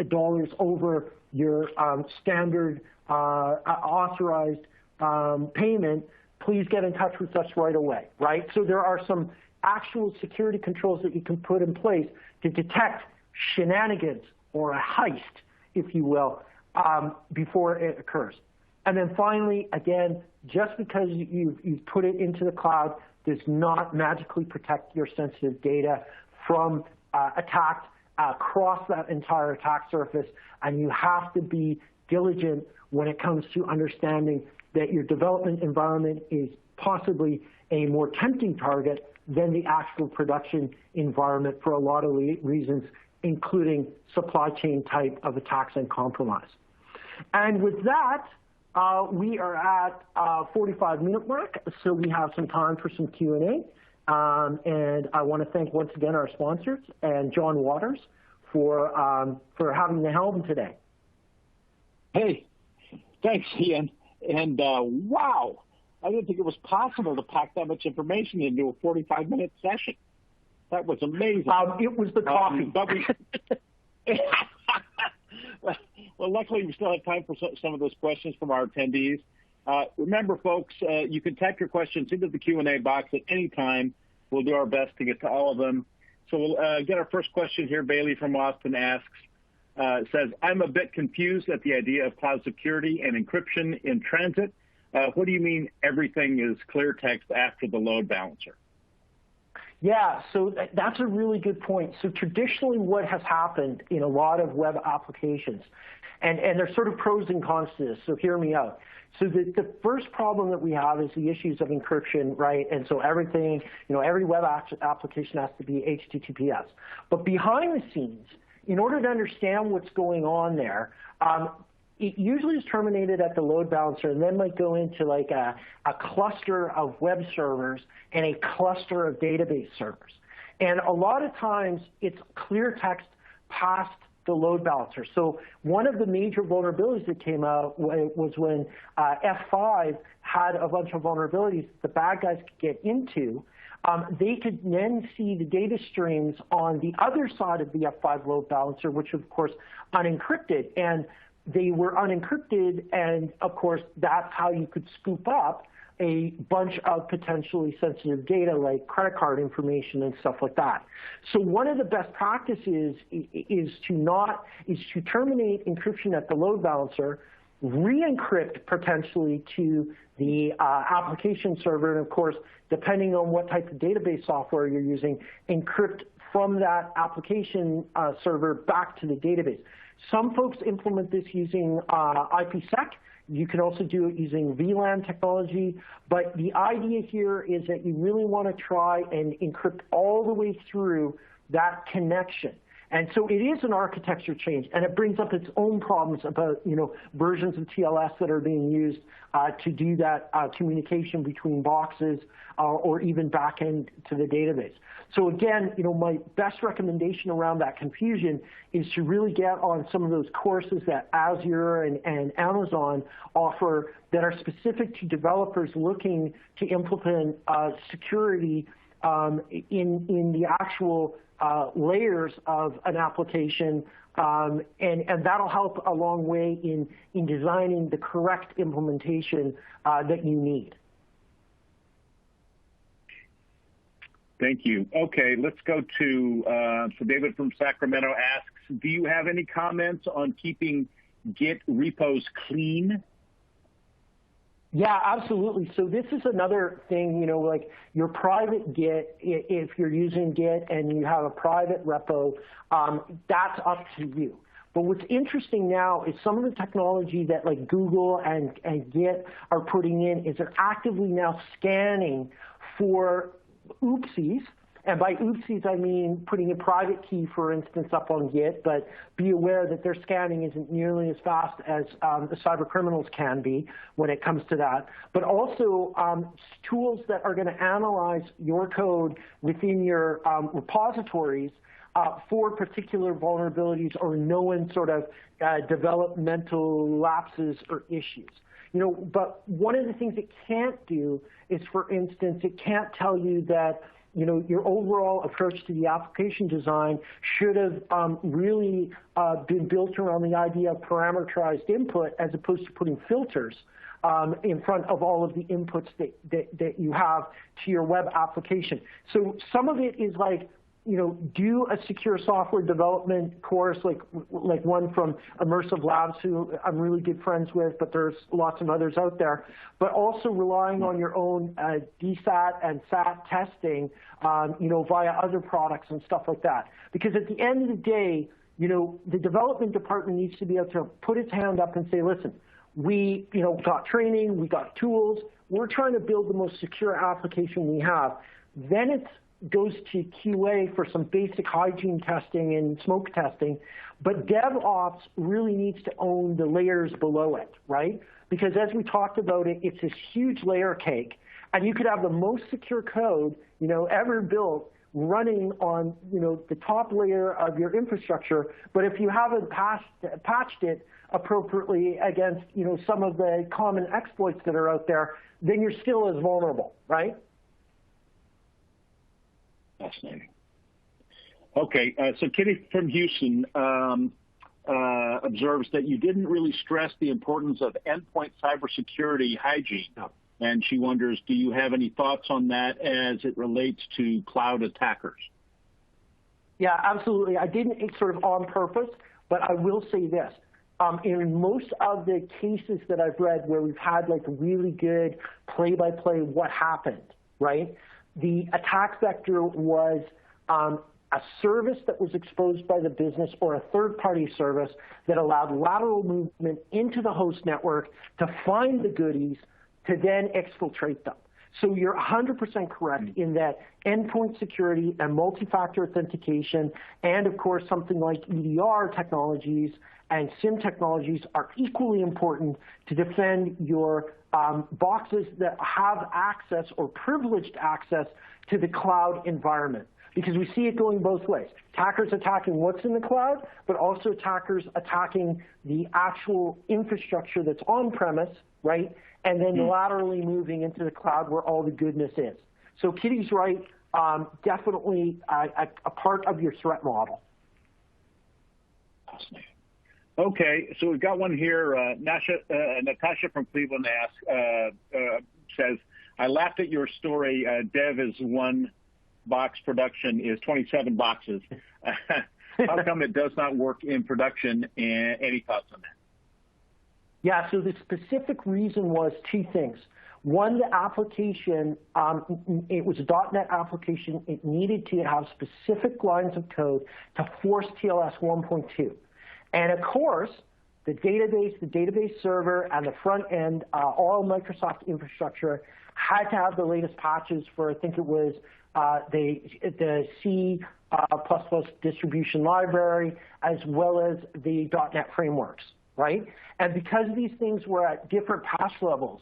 dollars over your standard authorized payment. Please get in touch with us right away, right? So there are some actual security controls that you can put in place to detect shenanigans or a heist, if you will, before it occurs. And then finally, again, just because you've put it into the cloud does not magically protect your sensitive data from attack across that entire attack surface, and you have to be diligent when it comes to understanding that your development environment is possibly a more tempting target than the actual production environment for a lot of reasons, including supply chain type of attacks and compromise. And with that, we are at 45-minute mark, so we have some time for some Q&A. And I want to thank once again our sponsors and John Waters for having the helm today. Hey, thanks, Ian. And wow, I didn't think it was possible to pack that much information into a 45-minute session. That was amazing. It was the coffee. Well, luckily, we still have time for some of those questions from our attendees. Remember, folks, you can type your questions into the Q&A box at any time. We'll do our best to get to all of them. So we'll get our first question here. Bailey from Austin asks, says, I'm a bit confused at the idea of cloud security and encryption in transit. What do you mean everything is clear text after the load balancer? Yeah, so that's a really good point. So traditionally what has happened in a lot of web applications, and there's sort of pros and cons to this, so hear me out. So the first problem that we have is the issues of encryption, right? And so everything, every web application has to be HTTPS. But behind the scenes, in order to understand what's going on there, it usually is terminated at the load balancer and then might go into like a cluster of web servers and a cluster of database servers. And a lot of times it's clear text past the load balancer. So one of the major vulnerabilities that came out was when F5 had a bunch of vulnerabilities that the bad guys could get into. They could then see the data streams on the other side of the F5 load balancer, which of course unencrypted. And they were unencrypted, and of course that's how you could scoop up a bunch of potentially sensitive data like credit card information and stuff like that. So one of the best practices is to terminate encryption at the load balancer, re-encrypt potentially to the application server, and of course, depending on what type of database software you're using, encrypt from that application server back to the database. Some folks implement this using IPsec. You can also do it using VLAN technology, but the idea here is that you really want to try and encrypt all the way through that connection. And so it is an architecture change, and it brings up its own problems about versions of TLS that are being used to do that communication between boxes or even back end to the database. So again, my best recommendation around that confusion is to really get on some of those courses that Azure and Amazon offer that are specific to developers looking to implement security in the actual layers of an application, and that'll help a long way in designing the correct implementation that you need. Thank you. Okay, let's go to, so David from Sacramento asks, do you have any comments on keeping Git repos clean? Yeah, absolutely. So this is another thing, like your private Git, if you're using Git and you have a private repo, that's up to you. But what's interesting now is some of the technology that like Google and Git are putting in is they're actively now scanning for oopsies. And by oopsies, I mean putting a private key, for instance, up on Git, but be aware that their scanning isn't nearly as fast as the cyber criminals can be when it comes to that. But also tools that are going to analyze your code within your repositories for particular vulnerabilities or known sort of developmental lapses or issues. But one of the things it can't do is, for instance, it can't tell you that your overall approach to the application design should have really been built around the idea of parameterized input as opposed to putting filters in front of all of the inputs that you have to your web application. So some of it is like, do a secure software development course, like one from Immersive Labs, who I'm really good friends with, but there's lots of others out there. But also relying on your own DSAT and SAT testing, via other products and stuff like that. Because at the end of the day, the development department needs to be able to put its hand up and say, listen, we, got training, we got tools, we're trying to build the most secure application we have. Then it goes to QA for some basic hygiene testing and smoke testing, but DevOps really needs to own the layers below it, right? Because as we talked about it's this huge layer cake, And you could have the most secure code, ever built running on, the top layer of your infrastructure. But if you haven't patched it appropriately against, some of the common exploits that are out there, then you're still as vulnerable, right? Fascinating. Okay, so Kitty from Houston observes that you didn't really stress the importance of endpoint cybersecurity hygiene. No. And she wonders, do you have any thoughts on that as it relates to cloud attackers? Yeah, absolutely. I didn't sort of on purpose, but I will say this. In most of the cases that I've read where we've had like really good play-by-play what happened, right? The attack vector was a service that was exposed by the business or a third-party service that allowed lateral movement into the host network to find the goodies to then exfiltrate them. So you're 100% correct in that endpoint security and multi-factor authentication and, of course, something like EDR technologies and SIM technologies are equally important to defend your boxes that have access or privileged access to the cloud environment. Because we see it going both ways. Attackers attacking what's in the cloud, but also attackers attacking the actual infrastructure that's on-premise, right? And then laterally moving into the cloud where all the goodness is. So Kitty's right, definitely a part of your threat model. Fascinating. Okay, so we've got one here. Natasha from Cleveland says, I laughed at your story. Dev is one box, production is 27 boxes. How come it does not work in production? And any thoughts on that? Yeah, so the specific reason was two things. One, the application, it was a .NET application. It needed to have specific lines of code to force TLS 1.2. And of course, the database server, and the front end, all Microsoft infrastructure had to have the latest patches for, I think it was the C++ distribution library, as well as the .NET frameworks, right? And because these things were at different patch levels,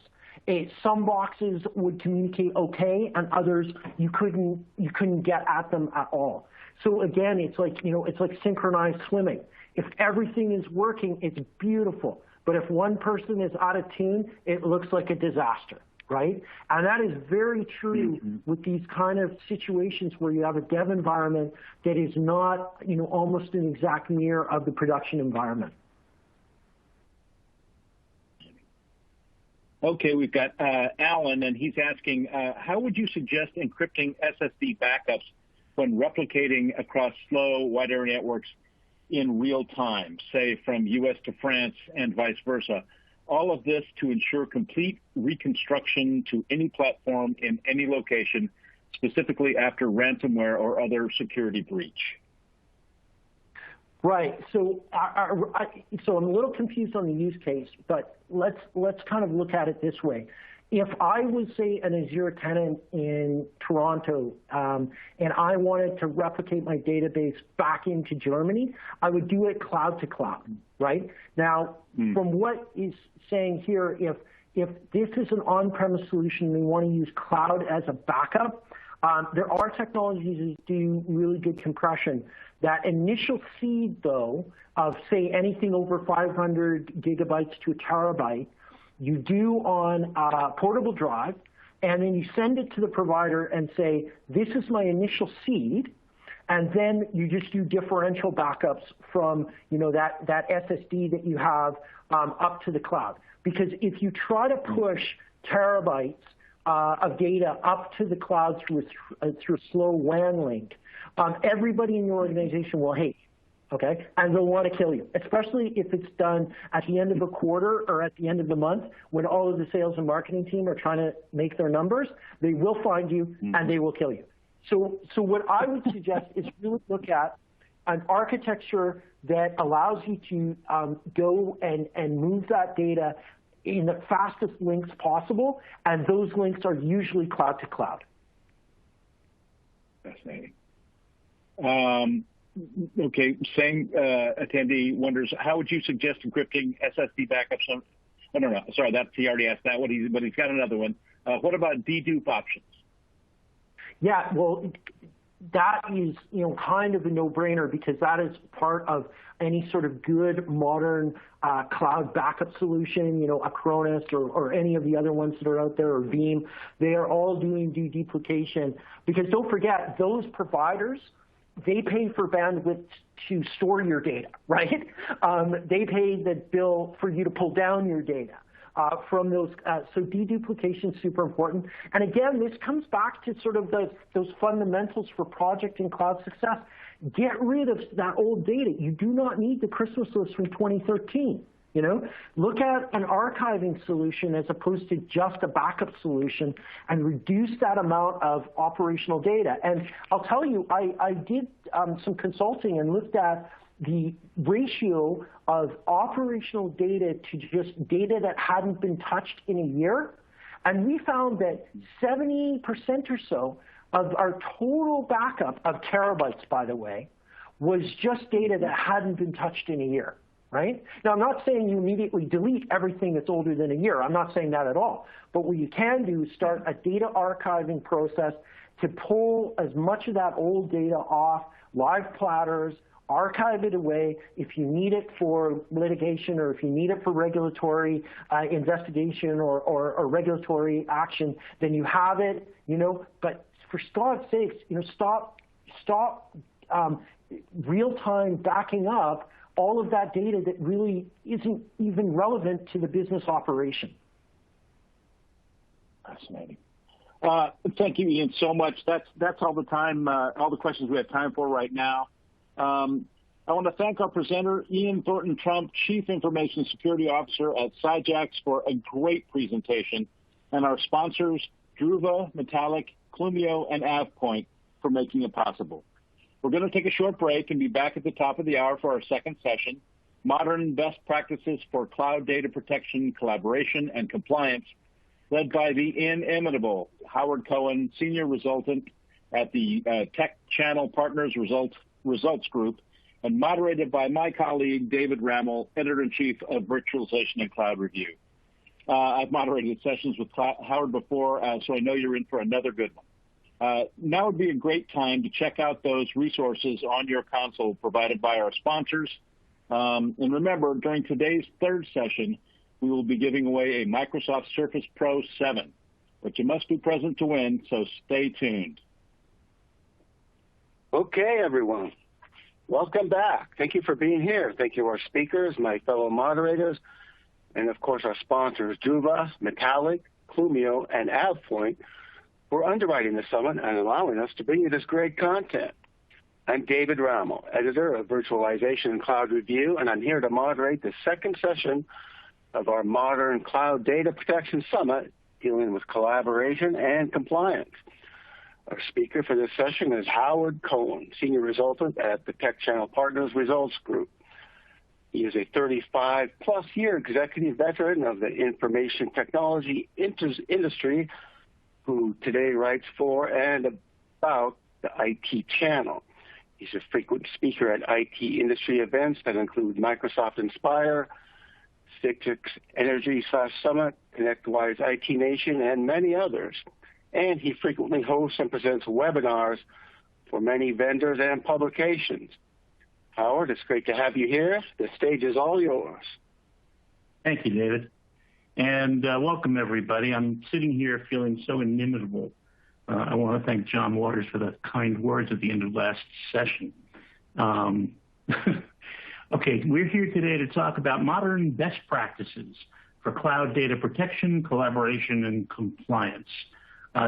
some boxes would communicate okay, and others you couldn't get at them at all. So again, it's like synchronized swimming. If everything is working, it's beautiful. But if one person is out of tune, it looks like a disaster, right? And that is very true with these kind of situations where you have a dev environment that is not, almost an exact mirror of the production environment. Okay, we've got Alan, and he's asking, how would you suggest encrypting SSD backups when replicating across slow, wide area networks in real time, say from US to France and vice versa? All of this to ensure complete reconstruction to any platform in any location, specifically after ransomware or other security breach. Right. So, so I'm a little confused on the use case, but let's kind of look at it this way. If I was, say, an Azure tenant in Toronto, and I wanted to replicate my database back into Germany, I would do it cloud to cloud, right? Now, from what is saying here, if this is an on-premise solution and we want to use cloud as a backup, there are technologies that do really good compression. That initial seed, though, of, say, anything over 500 gigabytes to a terabyte, you do on a portable drive, and then you send it to the provider and say, this is my initial seed, and then you just do differential backups from that SSD that you have up to the cloud. Because if you try to push terabytes of data up to the cloud through a slow WAN link, everybody in your organization will hate, okay? And they'll want to kill you, especially if it's done at the end of a quarter or at the end of the month when all of the sales and marketing team are trying to make their numbers. They will find you and they will kill you. So what I would suggest is really look at an architecture that allows you to go and move that data in the fastest links possible, and those links are usually cloud to cloud. Fascinating. Okay, same attendee wonders, how would you suggest encrypting SSD backups Oh, no, sorry, he already asked that one, but he's got another one. What about dedupe options? Yeah, well, that is, kind of a no-brainer because that is part of any sort of good modern cloud backup solution, Acronis or any of the other ones that are out there, or Veeam. They are all doing deduplication because don't forget, those providers, they pay for bandwidth to store your data, right? They pay the bill for you to pull down your data. From those, so deduplication is super important. And again, this comes back to sort of those fundamentals for project and cloud success. Get rid of that old data. You do not need the Christmas list from 2013. Look at an archiving solution as opposed to just a backup solution and reduce that amount of operational data. And I'll tell you, I did some consulting and looked at the ratio of operational data to just data that hadn't been touched in a year. And we found that 70% or so of our total backup of terabytes, by the way, was just data that hadn't been touched in a year, right? Now, I'm not saying you immediately delete everything that's older than a year. I'm not saying that at all. But what you can do is start a data archiving process to pull as much of that old data off, live platters, archive it away. If you need it for litigation or if you need it for regulatory investigation or regulatory action, then you have it, But for God's sakes, stop real-time backing up all of that data that really isn't even relevant to the business operation. Fascinating. Thank you, Ian, so much. That's all the time, all the questions we have time for right now. I want to thank our presenter, Ian Thornton-Trump, Chief Information Security Officer at Syjax, for a great presentation, and our sponsors, Druva, Metallic, Clumio, and AvePoint, for making it possible. We're going to take a short break and be back at the top of the hour for our second session, Modern Best Practices for Cloud Data Protection, Collaboration, and Compliance, led by the inimitable Howard Cohen, Senior Resultant at the Tech Channel Partners Results Group, and moderated by my colleague, David Rammel, Editor-in-Chief of Virtualization and Cloud Review. I've moderated sessions with Howard before, so I know you're in for another good one. Now would be a great time to check out those resources on your console provided by our sponsors. And remember, during today's third session, we will be giving away a Microsoft Surface Pro 7, but you must be present to win, so stay tuned. Okay, everyone. Welcome back. Thank you for being here. Thank you to our speakers, my fellow moderators, and of course our sponsors, Druva, Metallic, Clumio, and AvePoint, for underwriting the summit and allowing us to bring you this great content. I'm David Rammel, editor of Virtualization and Cloud Review, and I'm here to moderate the second session of our Modern Cloud Data Protection Summit, dealing with collaboration and compliance. Our speaker for this session is Howard Cohen, Senior Resultant at the Tech Channel Partners Results Group. He is a 35-plus year executive veteran of the information technology industry who today writes for and about the IT channel. He's a frequent speaker at IT industry events that include Microsoft Inspire, Citrix Energy/Summit, ConnectWise IT Nation, and many others. And he frequently hosts and presents webinars for many vendors and publications. Howard, it's great to have you here. The stage is all yours. Thank you, David. And welcome, everybody. I'm sitting here feeling so inimitable. I want to thank John Waters for the kind words at the end of last session. Okay, we're here today to talk about modern best practices for cloud data protection, collaboration, and compliance.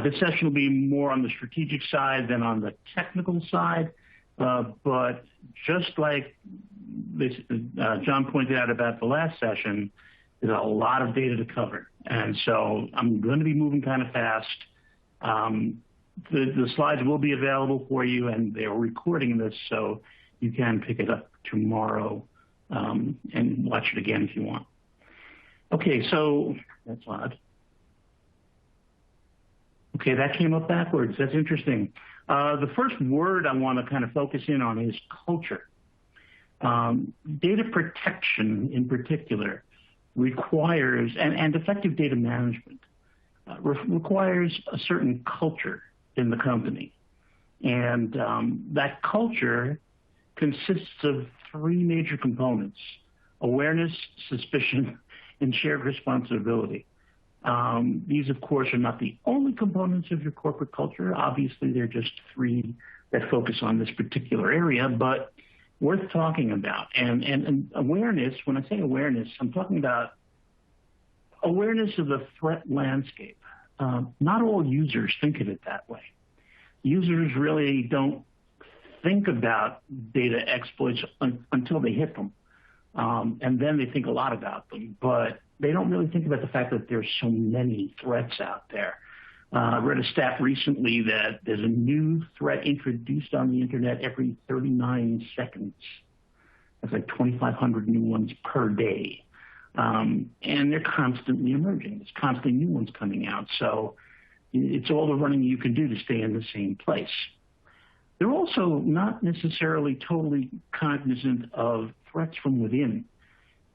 This session will be more on the strategic side than on the technical side, but just like this, John pointed out about the last session, there's a lot of data to cover, and so I'm going to be moving kind of fast. The slides will be available for you, and they're recording this, so you can pick it up tomorrow and watch it again if you want. Okay, so that's odd. Okay, that came up backwards. That's interesting. The first word I want to kind of focus in on is culture. Data protection in particular requires, and effective data management requires a certain culture in the company. And that culture consists of three major components: awareness, suspicion, and shared responsibility. These, of course, are not the only components of your corporate culture. Obviously, they're just three that focus on this particular area, but worth talking about. And awareness, when I say awareness, I'm talking about awareness of the threat landscape. Not all users think of it that way. Users really don't think about data exploits until they hit them. And then they think a lot about them, but they don't really think about the fact that there's so many threats out there. I read a stat recently that there's a new threat introduced on the internet every 39 seconds. That's like 2,500 new ones per day. And they're constantly emerging. There's constantly new ones coming out. So it's all the running you can do to stay in the same place. They're also not necessarily totally cognizant of threats from within.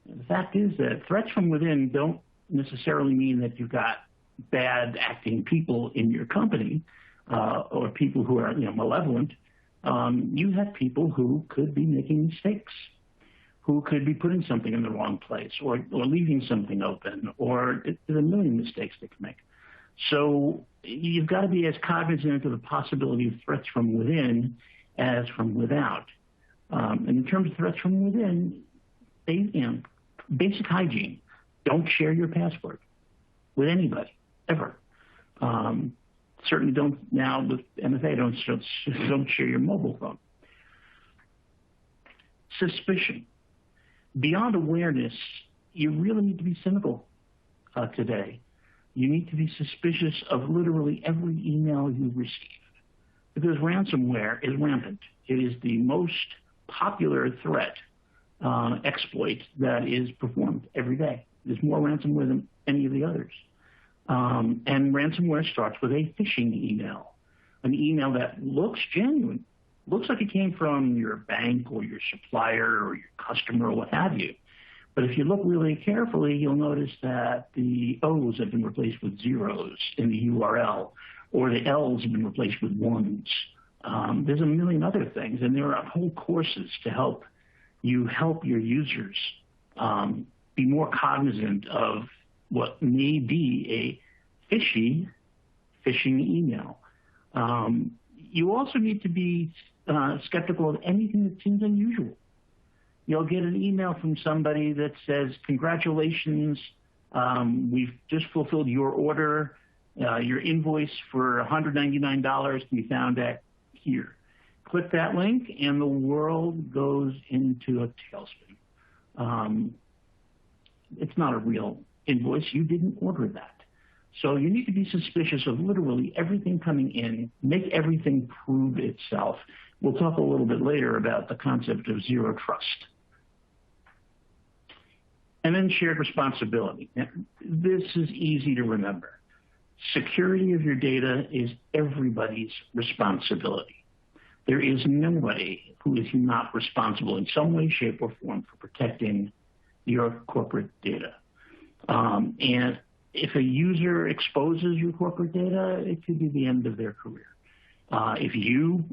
The fact is that threats from within don't necessarily mean that you've got bad acting people in your company or people who are malevolent. You have people who could be making mistakes, who could be putting something in the wrong place or leaving something open, or there's a million mistakes they can make. So you've got to be as cognizant of the possibility of threats from within as from without. And in terms of threats from within, basic hygiene: don't share your password with anybody ever. Certainly don't now with MFA. Don't share your mobile phone. Suspicion. Beyond awareness, you really need to be cynical today. You need to be suspicious of literally every email you receive, because ransomware is rampant. It is the most popular threat exploit that is performed every day. There's more ransomware than any of the others. And ransomware starts with a phishing email, an email that looks genuine, looks like it came from your bank or your supplier or your customer or what have you. But if you look really carefully, you'll notice that the O's have been replaced with zeros in the URL, or the L's have been replaced with ones. There's a million other things, and there are whole courses to help your users be more cognizant of what may be a phishing email. You also need to be skeptical of anything that seems unusual. You'll get an email from somebody that says, "Congratulations, we've just fulfilled your order. Your invoice for $199 can be found at here." Click that link, and the world goes into a tailspin. It's not a real invoice. You didn't order that. So you need to be suspicious of literally everything coming in, make everything prove itself. We'll talk a little bit later about the concept of zero trust. And then shared responsibility. Now, this is easy to remember. Security of your data is everybody's responsibility. There is nobody who is not responsible in some way, shape, or form for protecting your corporate data. And if a user exposes your corporate data, it could be the end of their career. If you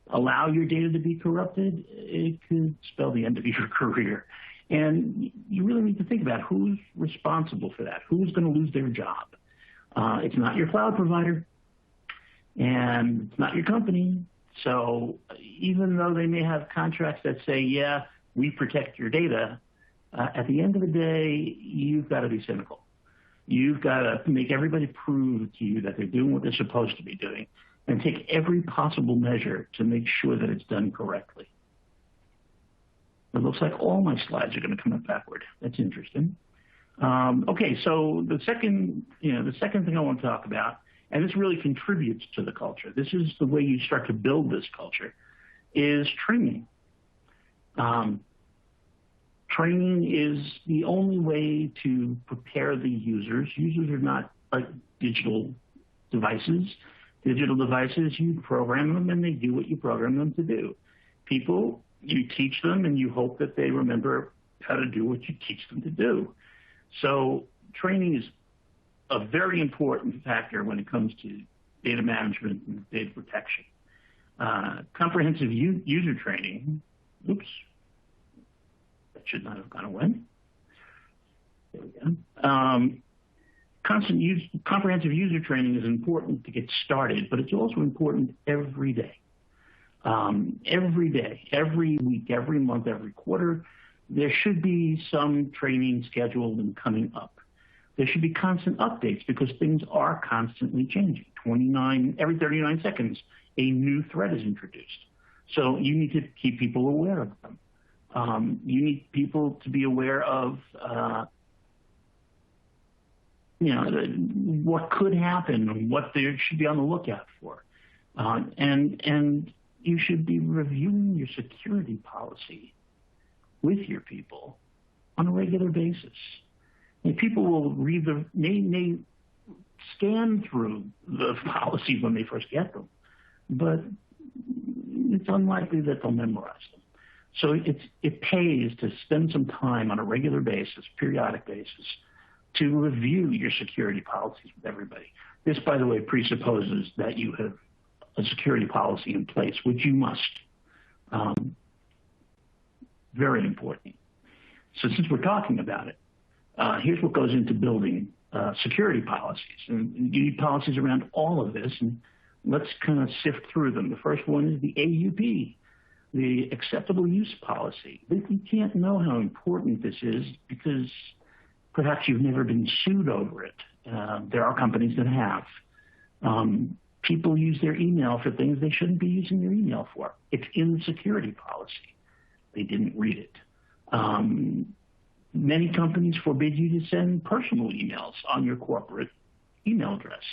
allow your data to be corrupted, it could spell the end of your career. And you really need to think about who's responsible for that. Who's going to lose their job? It's not your cloud provider, and it's not your company. So even though they may have contracts that say, yeah, we protect your data, at the end of the day, you've got to be cynical. You've got to make everybody prove to you that they're doing what they're supposed to be doing, and take every possible measure to make sure that it's done correctly. It looks like all my slides are going to come up backward. That's interesting. Okay, so the second thing I want to talk about, and this really contributes to the culture, this is the way you start to build this culture, is training. Training is the only way to prepare the users. Users are not like digital devices. Digital devices, you program them and they do what you program them to do. People, you teach them and you hope that they remember how to do what you teach them to do. So training is a very important factor when it comes to data management and data protection. Comprehensive user training, oops, that should not have gone away. There we go. Comprehensive user training is important to get started, but it's also important every day. Every day, every week, every month, every quarter, there should be some training scheduled and coming up. There should be constant updates because things are constantly changing. Every 39 seconds, a new threat is introduced. So you need to keep people aware of them. You need people to be aware of what could happen and what they should be on the lookout for. And you should be reviewing your security policy with your people on a regular basis. And people will read may scan through the policies when they first get them, but it's unlikely that they'll memorize them. So it pays to spend some time on a regular basis, periodic basis, to review your security policies with everybody. This, by the way, presupposes that you have a security policy in place, which you must. Very important. So since we're talking about it, here's what goes into building security policies. And you need policies around all of this, and let's kind of sift through them. The first one is the AUP, the acceptable use policy. You can't know how important this is because perhaps you've never been sued over it. There are companies that have. People use their email for things they shouldn't be using their email for. It's in the security policy. They didn't read it. Many companies forbid you to send personal emails on your corporate email address.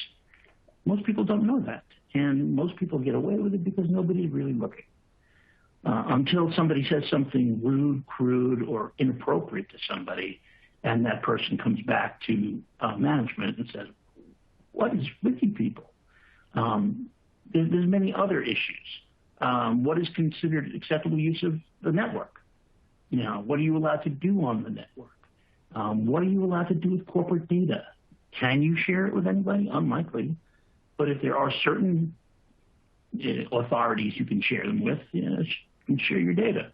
Most people don't know that, and most people get away with it because nobody's really looking. Until somebody says something rude, crude, or inappropriate to somebody, and that person comes back to management and says, "What is with you people?" There's many other issues. What is considered acceptable use of the network? What are you allowed to do on the network? What are you allowed to do with corporate data? Can you share it with anybody? Unlikely. But if there are certain authorities you can share them with, you can share your data.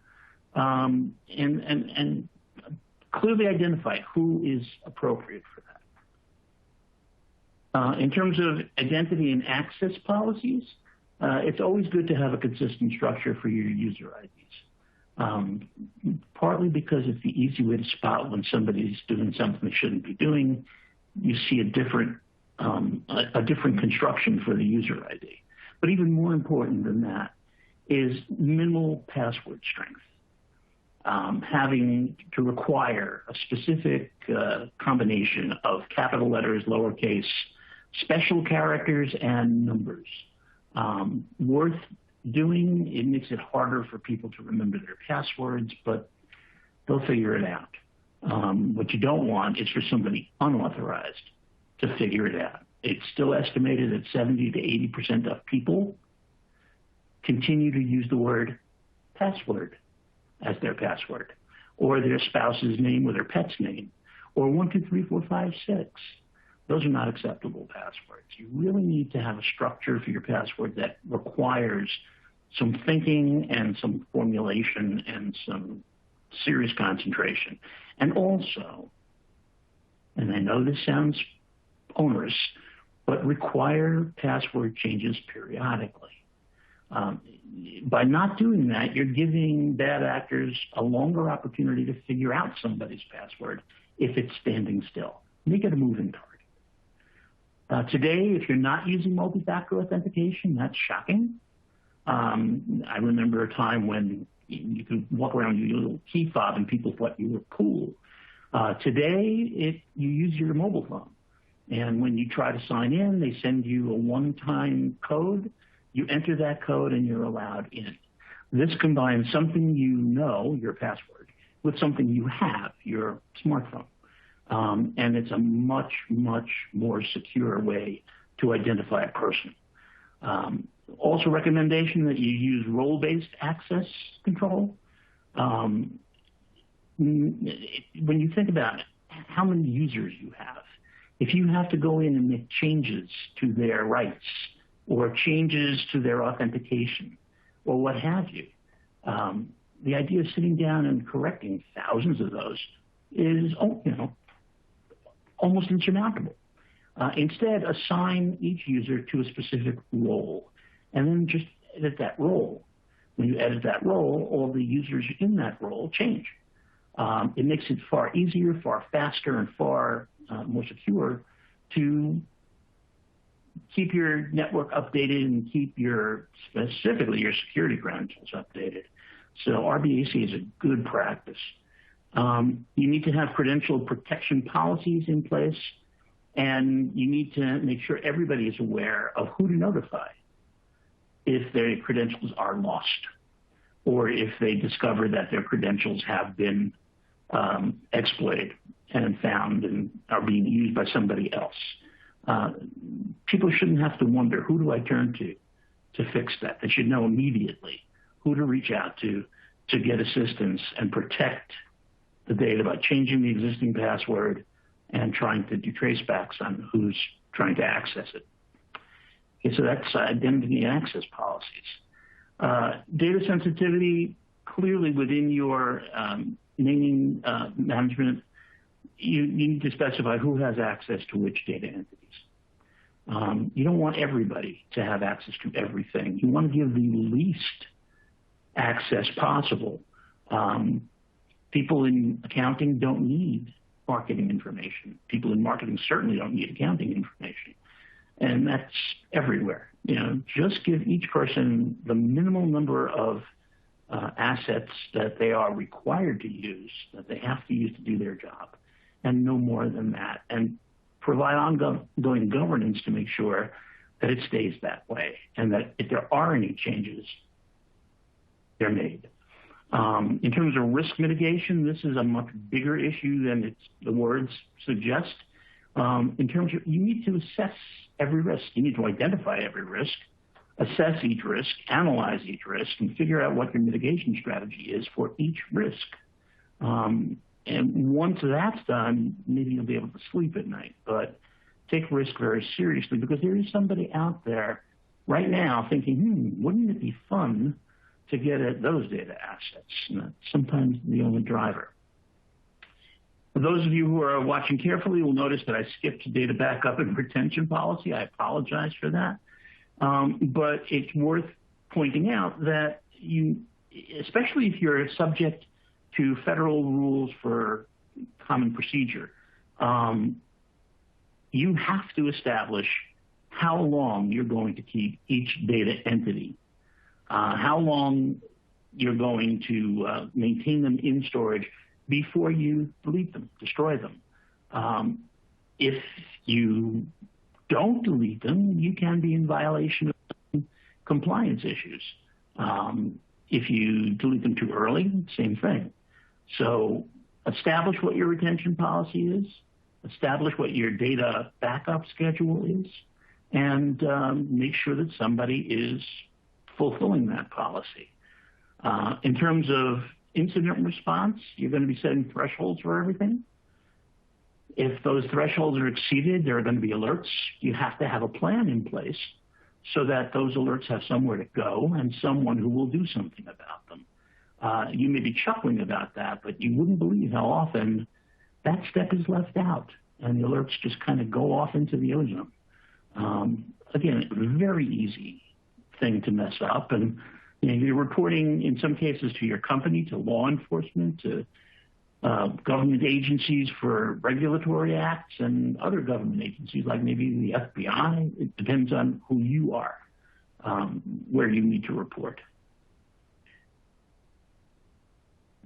And clearly identify who is appropriate for that. In terms of identity and access policies, it's always good to have a consistent structure for your user IDs. Partly because it's the easy way to spot when somebody's doing something they shouldn't be doing. You see a different construction for the user ID. But even more important than that is minimal password strength. Having to require a specific combination of capital letters, lowercase, special characters, and numbers. Worth doing. It makes it harder for people to remember their passwords, but they'll figure it out. What you don't want is for somebody unauthorized to figure it out. It's still estimated that 70 to 80% of people continue to use the word password as their password, or their spouse's name or their pet's name, or 1, 2, 3, 4, 5, 6. Those are not acceptable passwords. You really need to have a structure for your password that requires some thinking and some formulation and some serious concentration. And also, and I know this sounds onerous, but require password changes periodically. By not doing that, you're giving bad actors a longer opportunity to figure out somebody's password if it's standing still. Make it a moving target. Today, if you're not using multi-factor authentication, that's shocking. I remember a time when you could walk around with your little key fob and people thought you were cool. Today, you use your mobile phone. And when you try to sign in, they send you a one-time code. You enter that code and you're allowed in. This combines something you know, your password, with something you have, your smartphone. And it's a much, much more secure way to identify a person. Also recommendation that you use role-based access control. When you think about it, how many users you have. If you have to go in and make changes to their rights or changes to their authentication or what have you, the idea of sitting down and correcting thousands of those is, almost insurmountable. Instead, assign each user to a specific role and then just edit that role. When you edit that role, all the users in that role change. It makes it far easier, far faster, and far more secure to keep your network updated and keep specifically your security credentials updated. So RBAC is a good practice. You need to have credential protection policies in place, and you need to make sure everybody is aware of who to notify if their credentials are lost or if they discover that their credentials have been exploited and found and are being used by somebody else. People shouldn't have to wonder, who do I turn to fix that? They should know immediately who to reach out to get assistance and protect the data by changing the existing password and trying to do tracebacks on who's trying to access it. Okay, so that's identity and access policies. Data sensitivity, clearly within your naming management, you need to specify who has access to which data entities. You don't want everybody to have access to everything. You want to give the least access possible. People in accounting don't need marketing information. People in marketing certainly don't need accounting information. And that's everywhere. Just give each person the minimal number of assets that they are required to use, that they have to use to do their job, and no more than that. And provide ongoing governance to make sure that it stays that way, and that if there are any changes, they're made. In terms of risk mitigation, this is a much bigger issue than the words suggest. In terms of, you need to assess every risk. You need to identify every risk, assess each risk, analyze each risk, and figure out what your mitigation strategy is for each risk. And once that's done, maybe you'll be able to sleep at night. But take risk very seriously, because there is somebody out there right now thinking, wouldn't it be fun to get at those data assets? And that's sometimes the only driver. For those of you who are watching carefully will notice that I skipped data backup and retention policy. I apologize for that. But it's worth pointing out that especially if you're subject to federal rules for common procedure, you have to establish how long you're going to keep each data entity, how long you're going to maintain them in storage before you delete them, destroy them. If you don't delete them, you can be in violation of compliance issues. If you delete them too early, same thing. So establish what your retention policy is, establish what your data backup schedule is, and make sure that somebody is fulfilling that policy. In terms of incident response, you're going to be setting thresholds for everything. If those thresholds are exceeded, there are going to be alerts. You have to have a plan in place so that those alerts have somewhere to go and someone who will do something about them. You may be chuckling about that, but you wouldn't believe how often that step is left out and the alerts just kind of go off into the ozone. Again, very easy thing to mess up. And you're reporting in some cases to your company, to law enforcement, to government agencies for regulatory acts, and other government agencies like maybe the FBI. It depends on who you are, where you need to report.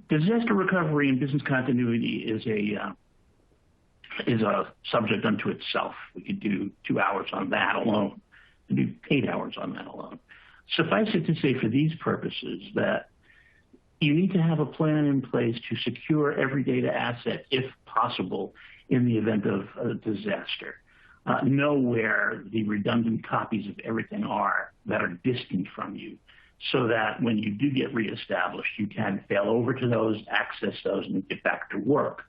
Disaster recovery and business continuity is a subject unto itself. We could do 2 hours on that alone. We could do 8 hours on that alone. Suffice it to say for these purposes that you need to have a plan in place to secure every data asset, if possible, in the event of a disaster. Know where the redundant copies of everything are that are distant from you, so that when you do get reestablished, you can fail over to those, access those, and get back to work.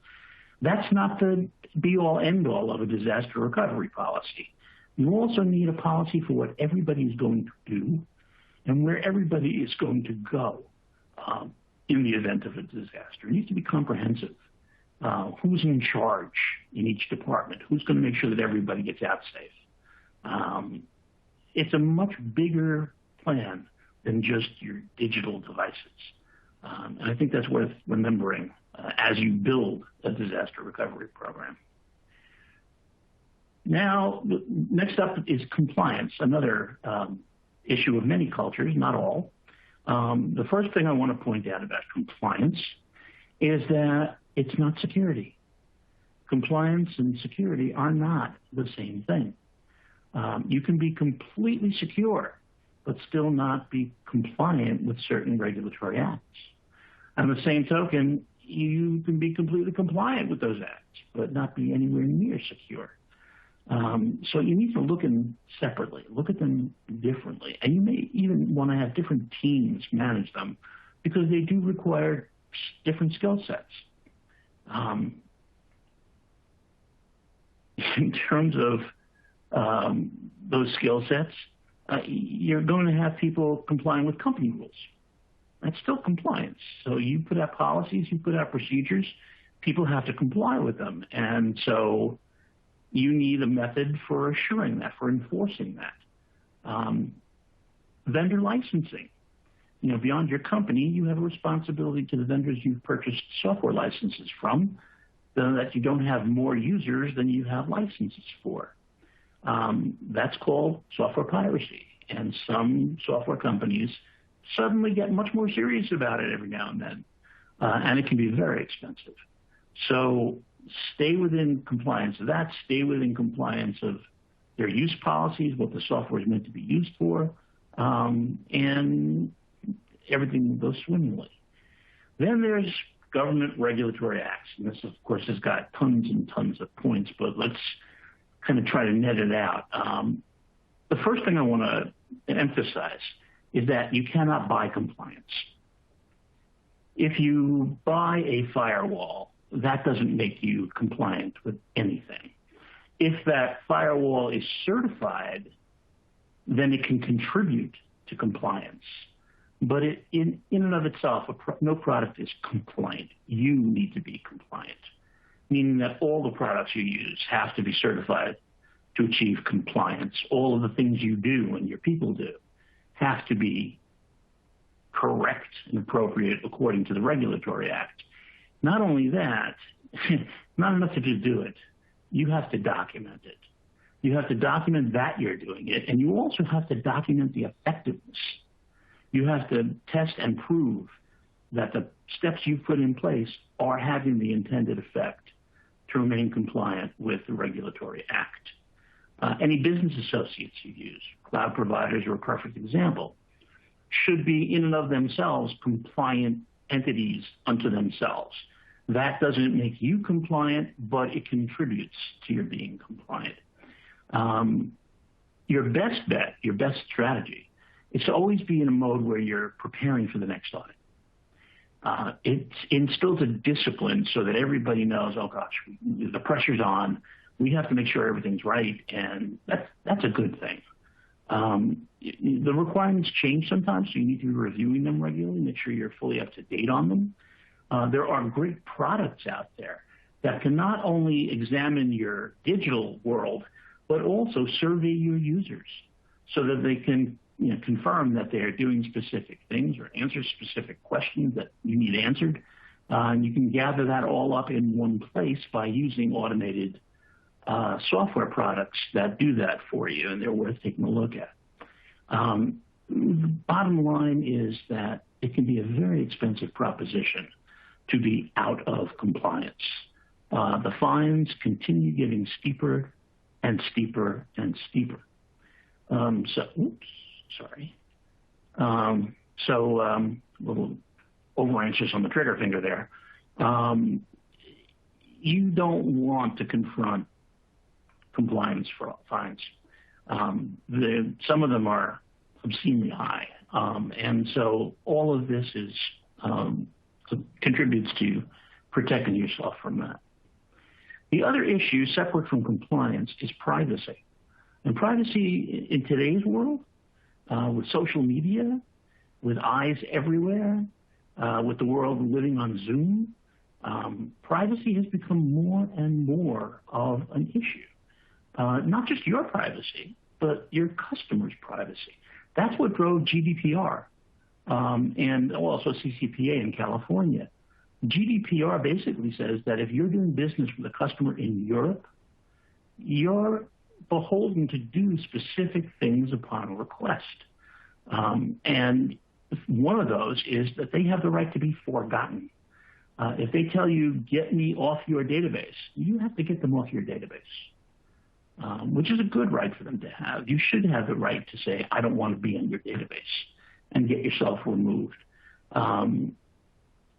That's not the be-all, end-all of a disaster recovery policy. You also need a policy for what everybody is going to do and where everybody is going to go in the event of a disaster. It needs to be comprehensive. Who's in charge in each department? Who's going to make sure that everybody gets out safe? It's a much bigger plan than just your digital devices. And I think that's worth remembering as you build a disaster recovery program. Now, next up is compliance, another issue of many cultures, not all. The first thing I want to point out about compliance is that it's not security. Compliance and security are not the same thing. You can be completely secure, but still not be compliant with certain regulatory acts. On the same token, you can be completely compliant with those acts, but not be anywhere near secure. So you need to look at them separately, look at them differently. And you may even want to have different teams manage them because they do require different skill sets. In terms of those skill sets, you're going to have people complying with company rules. That's still compliance. So you put out policies, you put out procedures, people have to comply with them. And so you need a method for assuring that, for enforcing that. Vendor licensing. Beyond your company, you have a responsibility to the vendors you've purchased software licenses from, so that you don't have more users than you have licenses for. That's called software piracy. And some software companies suddenly get much more serious about it every now and then. And it can be very expensive. So stay within compliance of that, stay within compliance of their use policies, what the software is meant to be used for, and everything will go swimmingly. Then there's government regulatory acts. And this, of course, has got tons and tons of points, but let's kind of try to net it out. The first thing I want to emphasize is that you cannot buy compliance. If you buy a firewall, that doesn't make you compliant with anything. If that firewall is certified, then it can contribute to compliance. But in and of itself, no product is compliant. You need to be compliant, meaning that all the products you use have to be certified to achieve compliance. All of the things you do and your people do have to be correct and appropriate according to the Regulatory Act. Not only that, not enough to just do it. You have to document it. You have to document that you're doing it, and you also have to document the effectiveness. You have to test and prove that the steps you've put in place are having the intended effect to remain compliant with the Regulatory Act. Any business associates you use, cloud providers are a perfect example, should be in and of themselves compliant entities unto themselves. That doesn't make you compliant, but it contributes to your being compliant. Your best bet, your best strategy, is to always be in a mode where you're preparing for the next audit. It instills a discipline so that everybody knows, oh gosh, the pressure's on. We have to make sure everything's right, and that's a good thing. The requirements change sometimes, so you need to be reviewing them regularly, make sure you're fully up to date on them. There are great products out there that can not only examine your digital world, but also survey your users so that they can confirm that they're doing specific things or answer specific questions that you need answered. And you can gather that all up in one place by using automated software products that do that for you, and they're worth taking a look at. The bottom line is that it can be a very expensive proposition to be out of compliance. The fines continue getting steeper and steeper and steeper. A little over anxious on the trigger finger there. You don't want to confront compliance fines. Some of them are obscenely high. And so all of this is contributes to protecting yourself from that. The other issue, separate from compliance, is privacy. And privacy in today's world, with social media, with eyes everywhere, with the world living on Zoom, privacy has become more and more of an issue. Not just your privacy, but your customers' privacy. That's what drove GDPR and also CCPA in California. GDPR basically says that if you're doing business with a customer in Europe, you're beholden to do specific things upon request. And one of those is that they have the right to be forgotten. If they tell you, get me off your database, you have to get them off your database, which is a good right for them to have. You should have the right to say, I don't want to be on your database, and get yourself removed.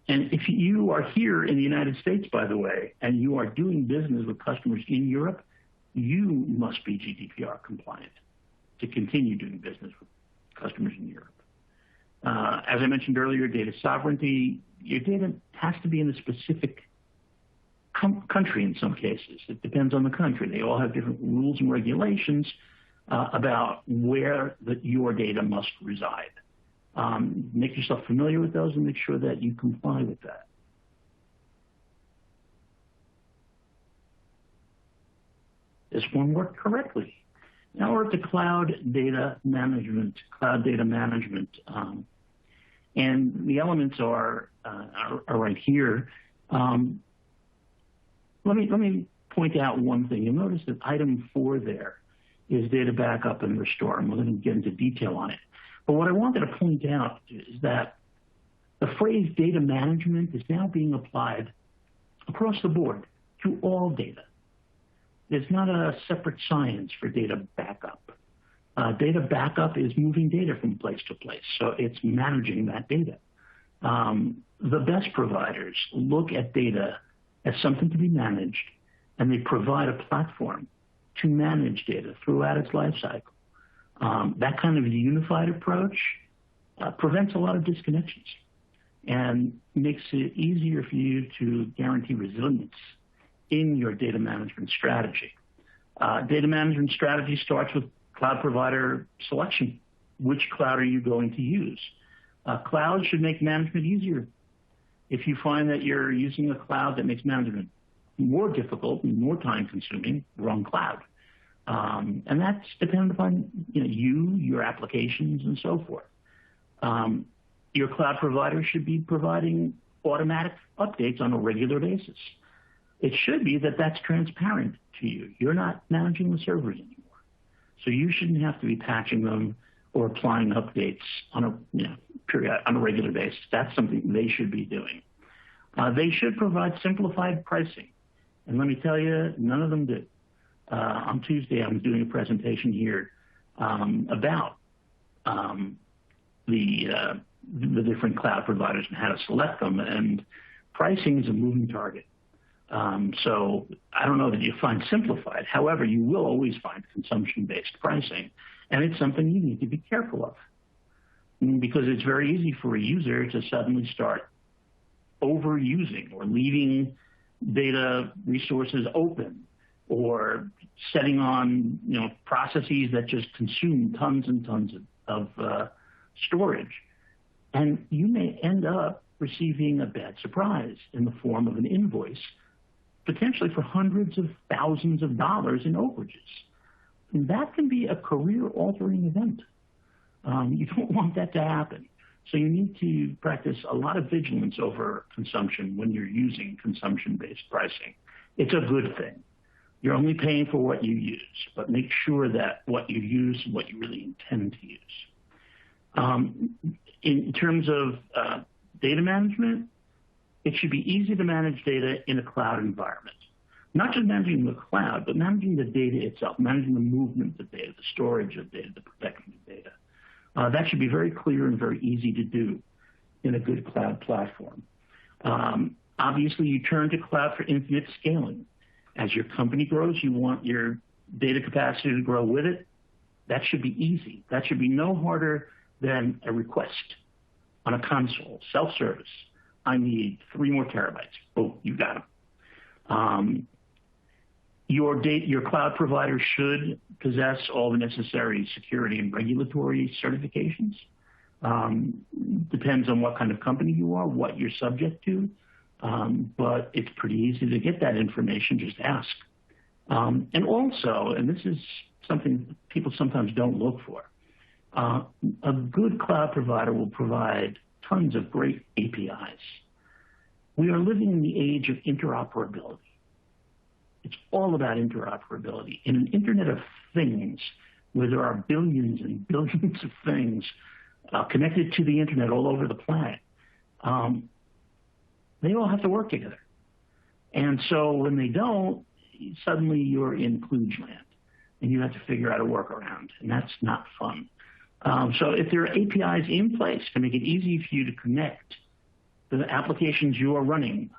And if you are here in the United States, by the way, and you are doing business with customers in Europe, you must be GDPR compliant to continue doing business with customers in Europe. As I mentioned earlier, data sovereignty, your data has to be in a specific country in some cases. It depends on the country. They all have different rules and regulations about where your data must reside. Make yourself familiar with those and make sure that you comply with that. This one worked correctly. Now we're at the cloud data management, and the elements are right here. Let me point out one thing. You'll notice that item 4 there is data backup and restore, and we're going to get into detail on it. But what I wanted to point out is that the phrase data management is now being applied across the board to all data. There's not a separate science for data backup. Data backup is moving data from place to place, so it's managing that data. The best providers look at data as something to be managed, and they provide a platform to manage data throughout its life cycle. That kind of unified approach prevents a lot of disconnections and makes it easier for you to guarantee resilience in your data management strategy. Data management strategy starts with cloud provider selection. Which cloud are you going to use? Cloud should make management easier. If you find that you're using a cloud that makes management more difficult and more time-consuming, wrong cloud. And that's dependent upon your applications, and so forth. Your cloud provider should be providing automatic updates on a regular basis. It should be that that's transparent to you. You're not managing the servers anymore, so you shouldn't have to be patching them or applying updates on a regular basis. That's something they should be doing. They should provide simplified pricing, and let me tell you, none of them do. On Tuesday, I'm doing a presentation here about the different cloud providers and how to select them, and pricing is a moving target. So I don't know that you find simplified. However, you will always find consumption-based pricing, and it's something you need to be careful of, because it's very easy for a user to suddenly start overusing or leaving data resources open, or setting on processes that just consume tons and tons of storage. And you may end up receiving a bad surprise in the form of an invoice, potentially for hundreds of thousands of dollars in overages. And that can be a career-altering event. You don't want that to happen. So you need to practice a lot of vigilance over consumption when you're using consumption-based pricing. It's a good thing. You're only paying for what you use, but make sure that what you use is what you really intend to use. In terms of data management, it should be easy to manage data in a cloud environment. Not just managing the cloud, but managing the data itself, managing the movement of data, the storage of data, the protection of data. That should be very clear and very easy to do in a good cloud platform. Obviously, you turn to cloud for infinite scaling. As your company grows, you want your data capacity to grow with it. That should be easy. That should be no harder than a request on a console, self-service. I need 3 more terabytes. Boom, you got them. Your cloud provider should possess all the necessary security and regulatory certifications. Depends on what kind of company you are, what you're subject to, but it's pretty easy to get that information. Just ask. And also, and this is something people sometimes don't look for, a good cloud provider will provide tons of great APIs. We are living in the age of interoperability. It's all about interoperability. In an Internet of Things, where there are billions and billions of things connected to the Internet all over the planet, they all have to work together. And so when they don't, suddenly you're in kludge land, and you have to figure out a workaround, and that's not fun. So if there are APIs in place to make it easy for you to connect the applications you are running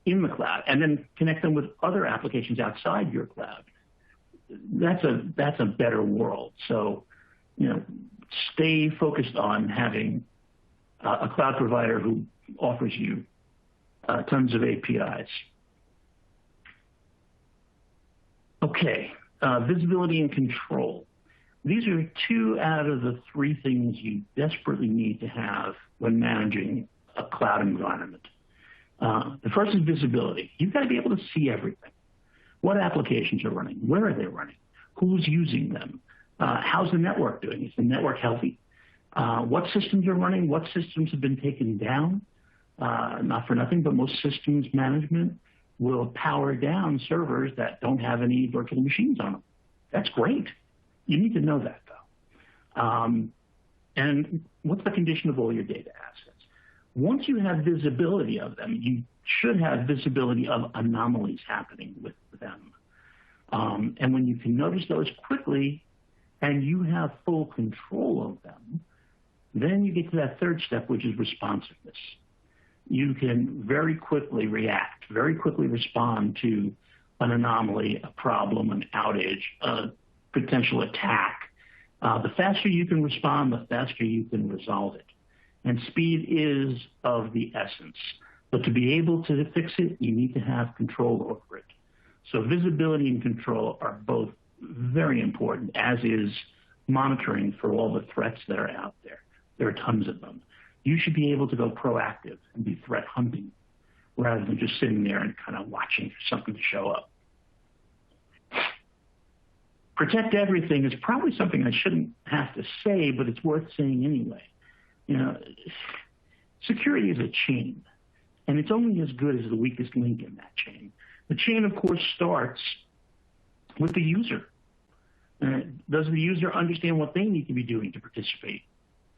in the cloud and then connect them with other applications outside your cloud, that's a better world. So, stay focused on having a cloud provider who offers you tons of APIs. Okay, visibility and control. These are 2 out of the 3 things you desperately need to have when managing a cloud environment. The first is visibility. You've got to be able to see everything. What applications are running? Where are they running? Who's using them? How's the network doing? Is the network healthy? What systems are running? What systems have been taken down? Not for nothing, but most systems management will power down servers that don't have any virtual machines on them. That's great. You need to know that, though. And what's the condition of all your data assets? Once you have visibility of them, you should have visibility of anomalies happening with them. And when you can notice those quickly and you have full control of them, then you get to that third step, which is responsiveness. You can very quickly react, very quickly respond to an anomaly, a problem, an outage, a potential attack. The faster you can respond, the faster you can resolve it. And speed is of the essence. But to be able to fix it, you need to have control over it. So visibility and control are both very important, as is monitoring for all the threats that are out there. There are tons of them. You should be able to go proactive and be threat hunting rather than just sitting there and kind of watching for something to show up. Protect everything is probably something I shouldn't have to say, but it's worth saying anyway. Security is a chain, and it's only as good as the weakest link in that chain. The chain, of course, starts with the user. Does the user understand what they need to be doing to participate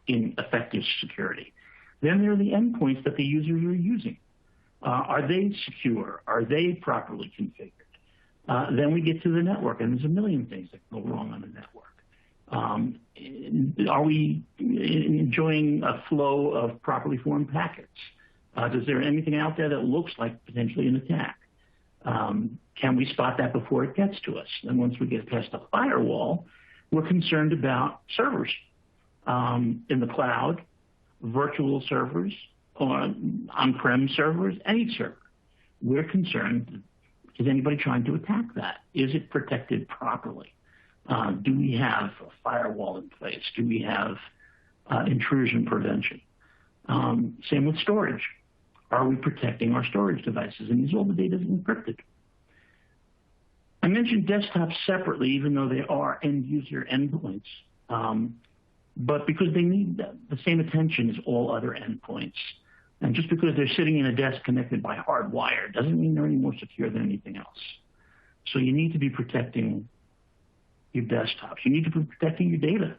in effective security? Then there are the endpoints that the users are using. Are they secure? Are they properly configured? Then we get to the network, and there's a million things that go wrong on the network. Are we enjoying a flow of properly formed packets? Is there anything out there that looks like potentially an attack? Can we spot that before it gets to us? And once we get past the firewall, we're concerned about servers in the cloud, virtual servers, or on-prem servers, any server. We're concerned, is anybody trying to attack that? Is it protected properly? Do we have a firewall in place? Do we have intrusion prevention? Same with storage. Are we protecting our storage devices? And is all the data encrypted? I mentioned desktops separately, even though they are end-user endpoints, but because they need the same attention as all other endpoints. And just because they're sitting in a desk connected by hard wire doesn't mean they're any more secure than anything else. So you need to be protecting your desktops. You need to be protecting your data.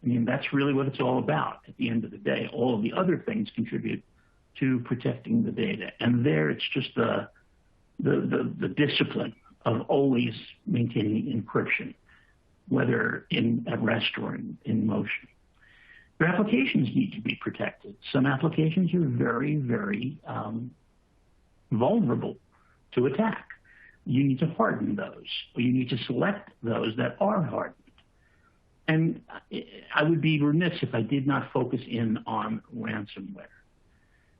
I mean, that's really what it's all about at the end of the day. All of the other things contribute to protecting the data. And there it's just the discipline of always maintaining encryption, whether at rest or in motion. Your applications need to be protected. Some applications are very, very vulnerable to attack. You need to harden those, or you need to select those that are hardened. And I would be remiss if I did not focus in on ransomware.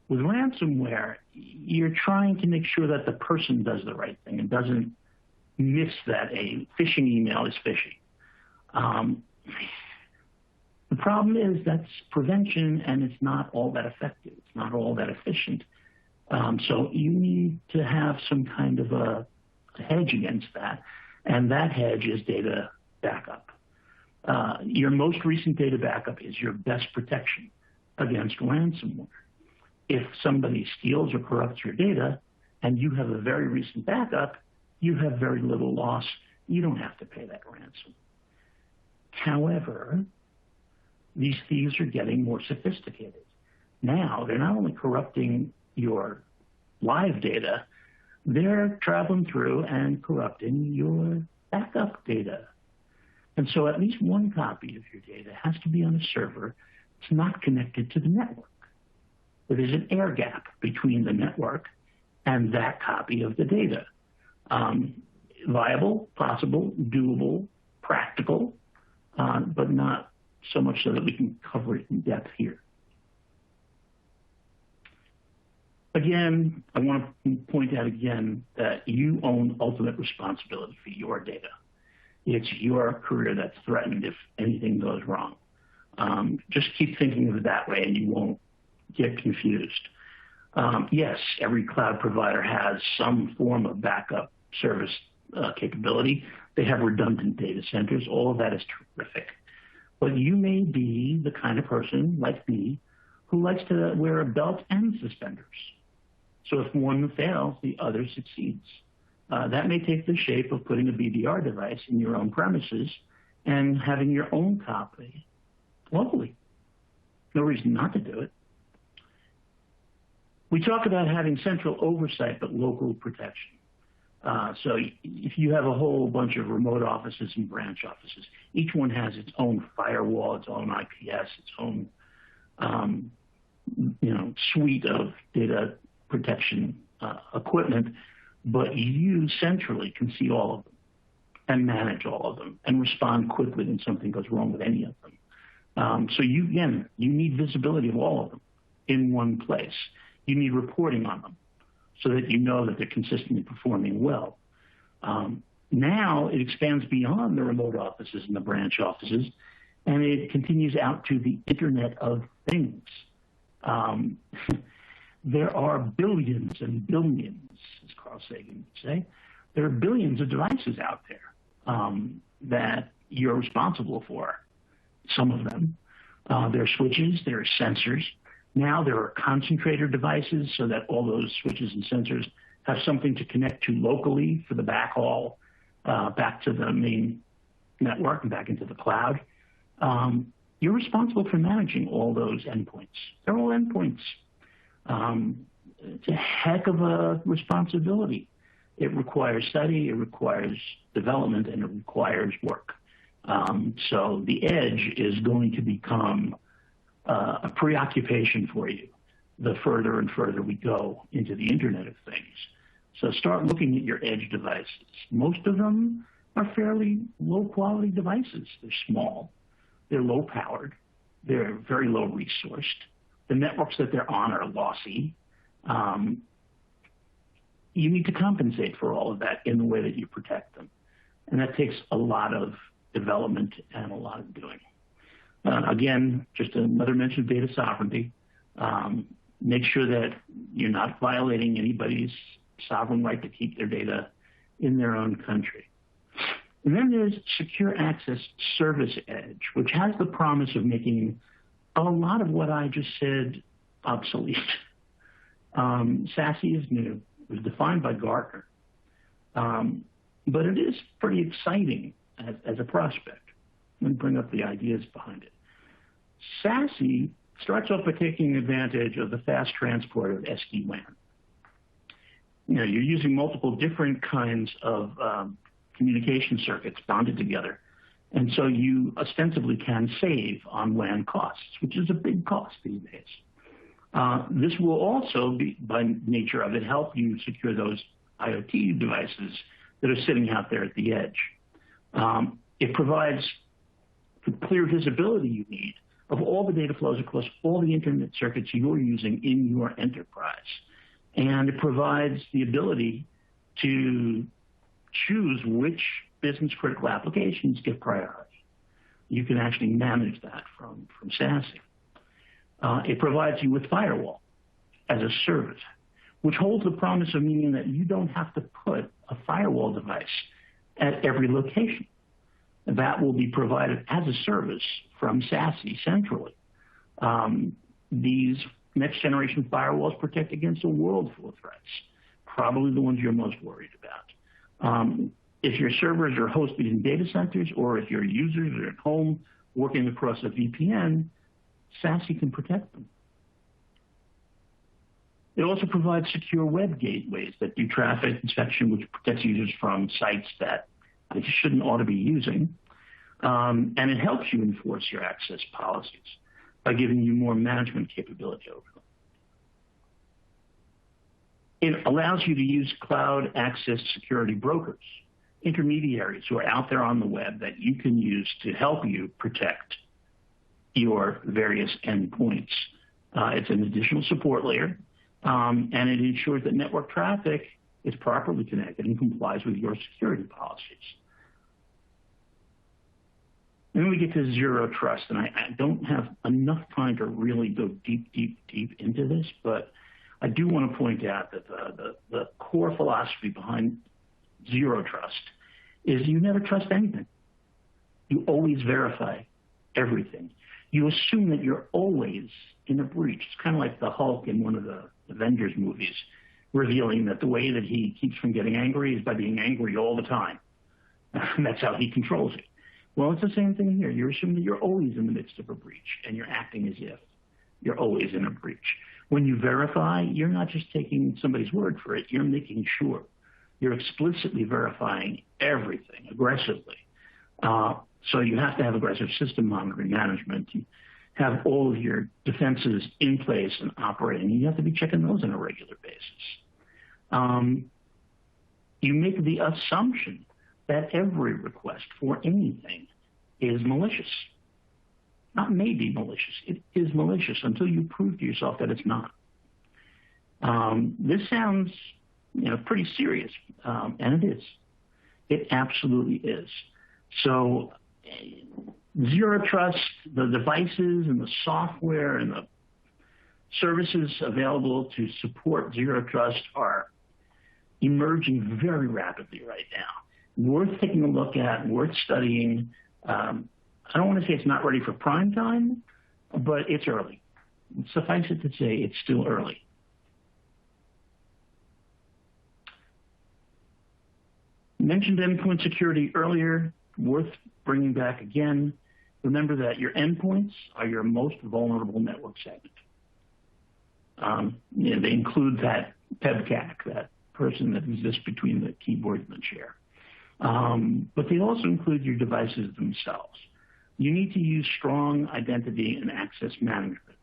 With ransomware, you're trying to make sure that the person does the right thing and doesn't miss that a phishing email is phishing. The problem is that's prevention, and it's not all that effective. It's not all that efficient. So you need to have some kind of a hedge against that, and that hedge is data backup. Your most recent data backup is your best protection against ransomware. If somebody steals or corrupts your data and you have a very recent backup, you have very little loss. You don't have to pay that ransom. However, these thieves are getting more sophisticated. Now, they're not only corrupting your live data, they're traveling through and corrupting your backup data. And so at least one copy of your data has to be on a server that's not connected to the network. There's an air gap between the network and that copy of the data. Viable, possible, doable, practical, but not so much so that we can cover it in depth here. Again, I want to point out again that you own ultimate responsibility for your data. It's your career that's threatened if anything goes wrong. Just keep thinking of it that way and you won't get confused. Yes, every cloud provider has some form of backup service capability. They have redundant data centers. All of that is terrific. But you may be the kind of person, like me, who likes to wear a belt and suspenders. So if one fails, the other succeeds. That may take the shape of putting a BDR device in your own premises and having your own copy locally. No reason not to do it. We talk about having central oversight but local protection. So if you have a whole bunch of remote offices and branch offices, each one has its own firewall, its own IPS, its own suite of data protection equipment, but you centrally can see all of them and manage all of them and respond quickly when something goes wrong with any of them. So you need visibility of all of them in one place. You need reporting on them so that you know that they're consistently performing well. Now it expands beyond the remote offices and the branch offices, and it continues out to the Internet of Things. There are billions and billions, as Carl Sagan would say, there are billions of devices out there that you're responsible for, some of them. There are switches, there are sensors. Now there are concentrator devices so that all those switches and sensors have something to connect to locally for the backhaul back to the main network and back into the cloud. You're responsible for managing all those endpoints. They're all endpoints. It's a heck of a responsibility. It requires study, it requires development, and it requires work. So the edge is going to become a preoccupation for you the further and further we go into the Internet of Things. So start looking at your edge devices. Most of them are fairly low-quality devices. They're small, they're low-powered, they're very low-resourced. The networks that they're on are lossy. You need to compensate for all of that in the way that you protect them. And that takes a lot of development and a lot of doing. Again, just another mention of data sovereignty. Make sure that you're not violating anybody's sovereign right to keep their data in their own country. And then there's Secure Access Service Edge, which has the promise of making a lot of what I just said obsolete. SASE is new. It was defined by Gartner. But it is pretty exciting as a prospect. Let me bring up the ideas behind it. SASE starts off by taking advantage of the fast transport of SD-WAN. You're using multiple different kinds of communication circuits bonded together. And so you ostensibly can save on WAN costs, which is a big cost these days. This will also, by nature of it, help you secure those IoT devices that are sitting out there at the edge. It provides the clear visibility you need of all the data flows across all the Internet circuits you're using in your enterprise. And it provides the ability to choose which business critical applications get priority. You can actually manage that from SASE. It provides you with firewall as a service, which holds the promise of meaning that you don't have to put a firewall device at every location. That will be provided as a service from SASE centrally. These next generation firewalls protect against a world full of threats, probably the ones you're most worried about. If your servers are hosted in data centers or if your users are at home working across a VPN, SASE can protect them. It also provides secure web gateways that do traffic inspection, which protects users from sites that they just shouldn't ought to be using. And it helps you enforce your access policies by giving you more management capability over them. It allows you to use cloud access security brokers, intermediaries who are out there on the web that you can use to help you protect your various endpoints. It's an additional support layer, and it ensures that network traffic is properly connected and complies with your security policies. And then we get to zero trust, and I don't have enough time to really go deep into this, but I do want to point out that the core philosophy behind zero trust is you never trust anything. You always verify everything. You assume that you're always in a breach. It's kind of like the Hulk in one of the Avengers movies, revealing that the way that he keeps from getting angry is by being angry all the time. And that's how he controls it. Well, it's the same thing here. You're assuming that you're always in the midst of a breach, and you're acting as if you're always in a breach. When you verify, you're not just taking somebody's word for it. You're making sure. You're explicitly verifying everything aggressively. So you have to have aggressive system monitoring management. You have all of your defenses in place and operating. You have to be checking those on a regular basis. You make the assumption that every request for anything is malicious. Not maybe malicious. It is malicious until you prove to yourself that it's not. This sounds, pretty serious, and it is. It absolutely is. So zero trust, the devices and the software and the services available to support zero trust are emerging very rapidly right now. Worth taking a look at, worth studying. I don't want to say it's not ready for prime time, but it's early. Suffice it to say, it's still early. Mentioned endpoint security earlier, worth bringing back again. Remember that your endpoints are your most vulnerable network segment. They include that PEBCAC, that person that exists between the keyboard and the chair. But they also include your devices themselves. You need to use strong identity and access management,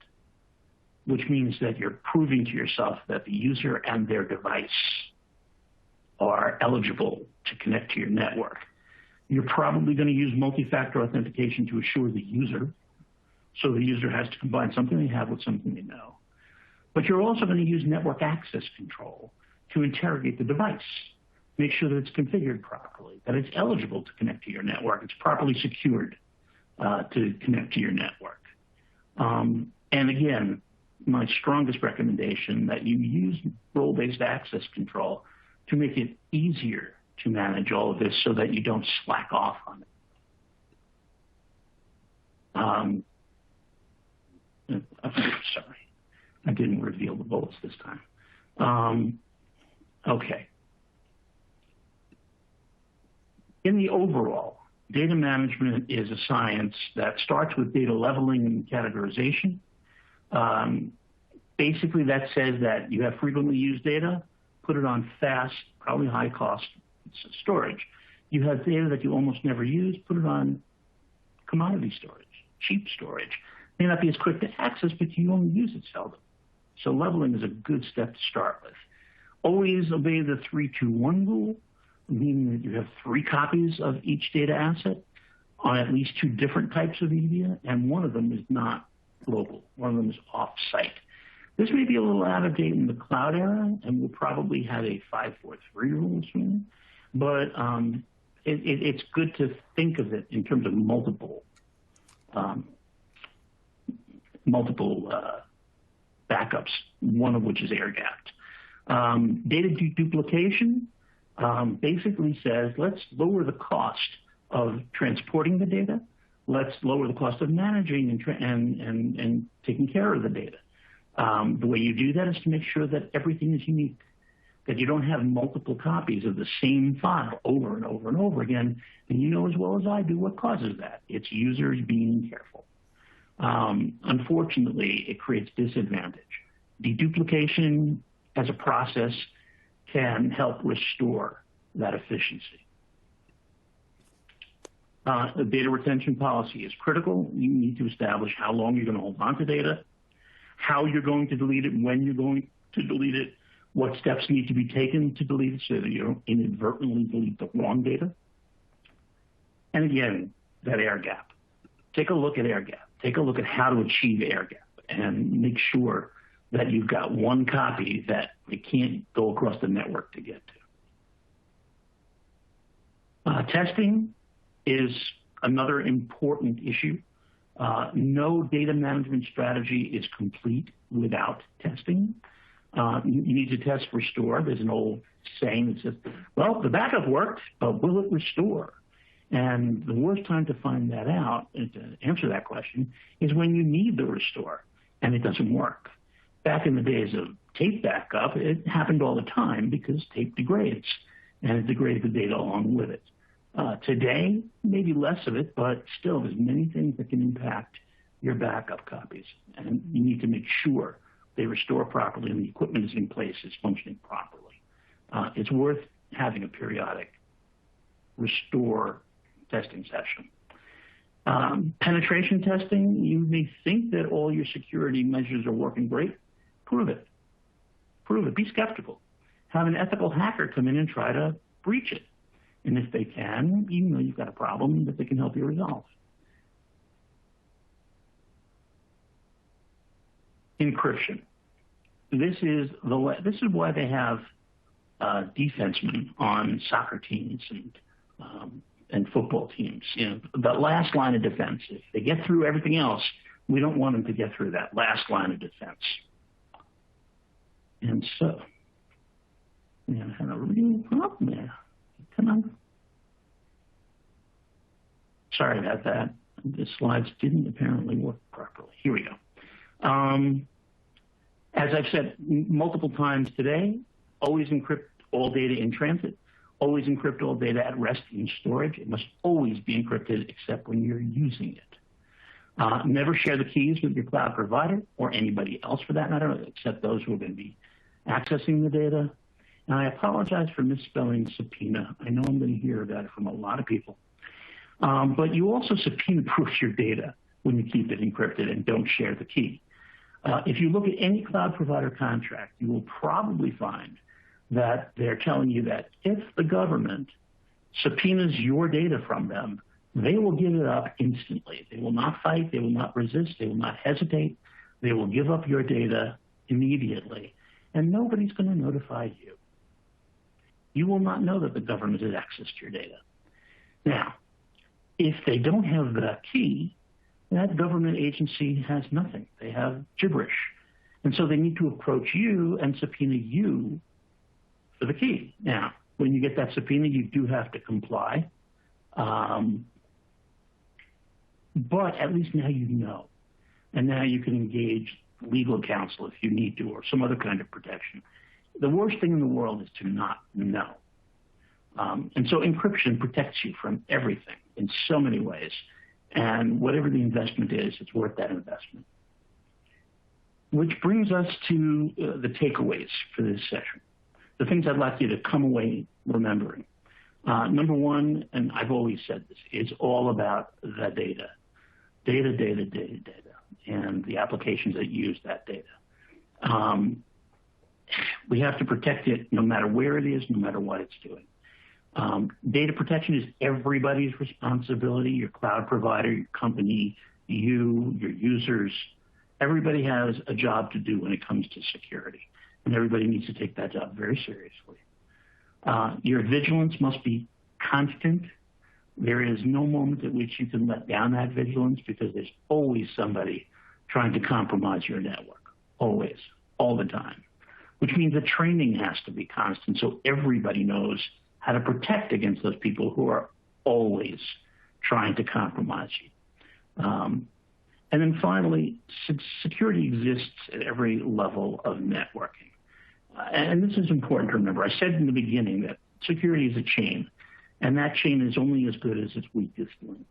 which means that you're proving to yourself that the user and their device are eligible to connect to your network. You're probably going to use multi-factor authentication to assure the user, so the user has to combine something they have with something they know. But you're also going to use network access control to interrogate the device, make sure that it's configured properly, that it's eligible to connect to your network, it's properly secured to connect to your network. And again, my strongest recommendation that you use role-based access control to make it easier to manage all of this so that you don't slack off on it. Sorry, I didn't reveal the bullets this time. Okay. In the overall, data management is a science that starts with data leveling and categorization. Basically, that says that you have frequently used data, put it on fast, probably high-cost storage. You have data that you almost never use, put it on commodity storage, cheap storage. May not be as quick to access, but you only use it seldom. So leveling is a good step to start with. Always obey the 3-2-1 rule, meaning that you have 3 copies of each data asset on at least 2 different types of media, and one of them is not local. One of them is off-site. This may be a little out of date in the cloud era, and we'll probably have a 5-4-3 rule soon. but it's good to think of it in terms of multiple backups, one of which is air-gapped. Data duplication basically says, let's lower the cost of transporting the data. Let's lower the cost of managing and taking care of the data. The way you do that is to make sure that everything is unique, that you don't have multiple copies of the same file over and over and over again. And you know as well as I do what causes that. It's users being careful. Unfortunately, it creates disadvantage. Deduplication as a process can help restore that efficiency. The data retention policy is critical. You need to establish how long you're going to hold on to data, how you're going to delete it, when you're going to delete it, what steps need to be taken to delete it so that you don't inadvertently delete the wrong data. And again, that air gap. Take a look at air gap. Take a look at how to achieve air gap and make sure that you've got one copy that it can't go across the network to get to. Testing is another important issue. No data management strategy is complete without testing. You need to test restore. There's an old saying that says, well, the backup worked, but will it restore? And the worst time to find that out, and to answer that question, is when you need the restore and it doesn't work. Back in the days of tape backup, it happened all the time because tape degrades, and it degrades the data along with it. Today, maybe less of it, but still there's many things that can impact your backup copies, and you need to make sure they restore properly and the equipment is in place, is functioning properly. It's worth having a periodic restore testing session. Penetration testing, you may think that all your security measures are working great. Prove it. Prove it. Be skeptical. Have an ethical hacker come in and try to breach it. And if they can, you know you've got a problem that they can help you resolve. Encryption. This is why they have defensemen on soccer teams and football teams. You know, the last line of defense. If they get through everything else, we don't want them to get through that last line of defense. And so, we had a real problem there. Come on. Sorry about that. The slides didn't apparently work properly. Here we go. As I've said multiple times today, always encrypt all data in transit. Always encrypt all data at rest in storage. It must always be encrypted except when you're using it. Never share the keys with your cloud provider or anybody else for that matter, except those who are going to be accessing the data. And I apologize for misspelling subpoena. I know I'm going to hear about it from a lot of people. But you also subpoena-proof your data when you keep it encrypted and don't share the key. If you look at any cloud provider contract, you will probably find that they're telling you that if the government subpoenas your data from them, they will give it up instantly. They will not fight. They will not resist. They will not hesitate. They will give up your data immediately, and nobody's going to notify you. You will not know that the government has accessed your data. Now, if they don't have the key, that government agency has nothing. They have gibberish. And so they need to approach you and subpoena you for the key. Now, when you get that subpoena, you do have to comply. But at least now you know. And now you can engage legal counsel if you need to, or some other kind of protection. The worst thing in the world is to not know. And so encryption protects you from everything in so many ways. And whatever the investment is, it's worth that investment. Which brings us to the takeaways for this session. The things I'd like you to come away remembering. Number one, and I've always said this, it's all about the data. Data, and the applications that use that data. We have to protect it no matter where it is, no matter what it's doing. Data protection is everybody's responsibility, your cloud provider, your company, you, your users. Everybody has a job to do when it comes to security, and everybody needs to take that job very seriously. Your vigilance must be constant. There is no moment at which you can let down that vigilance because there's always somebody trying to compromise your network, always, all the time, which means the training has to be constant so everybody knows how to protect against those people who are always trying to compromise you. And then finally, security exists at every level of networking. And this is important to remember. I said in the beginning that security is a chain, and that chain is only as good as its weakest link.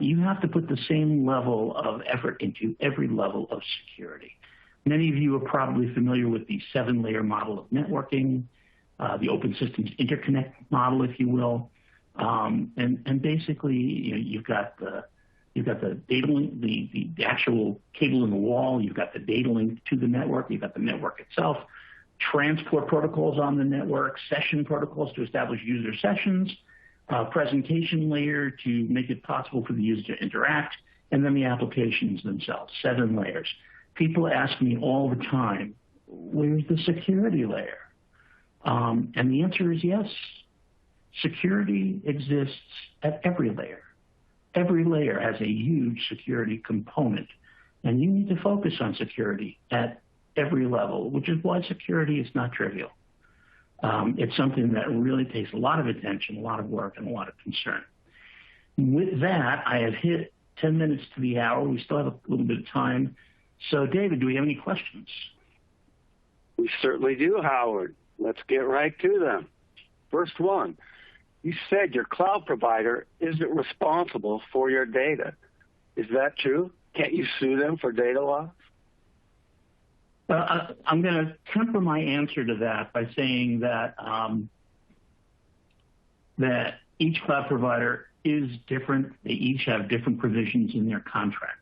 You have to put the same level of effort into every level of security. Many of you are probably familiar with the 7-layer model of networking, the open systems interconnect model, if you will. And basically, you've got the data link, the actual cable in the wall. You've got the data link to the network. You've got the network itself, transport protocols on the network, session protocols to establish user sessions, presentation layer to make it possible for the user to interact, and then the applications themselves, 7 layers. People ask me all the time, where's the security layer? And the answer is yes. Security exists at every layer. Every layer has a huge security component, and you need to focus on security at every level, which is why security is not trivial. It's something that really takes a lot of attention, a lot of work, and a lot of concern. With that, I have hit 10 minutes to the hour. We still have a little bit of time. So, David, do we have any questions? We certainly do, Howard. Let's get right to them. First one, you said your cloud provider isn't responsible for your data. Is that true? Can't you sue them for data loss? I'm going to temper my answer to that by saying that that each cloud provider is different. They each have different provisions in their contracts.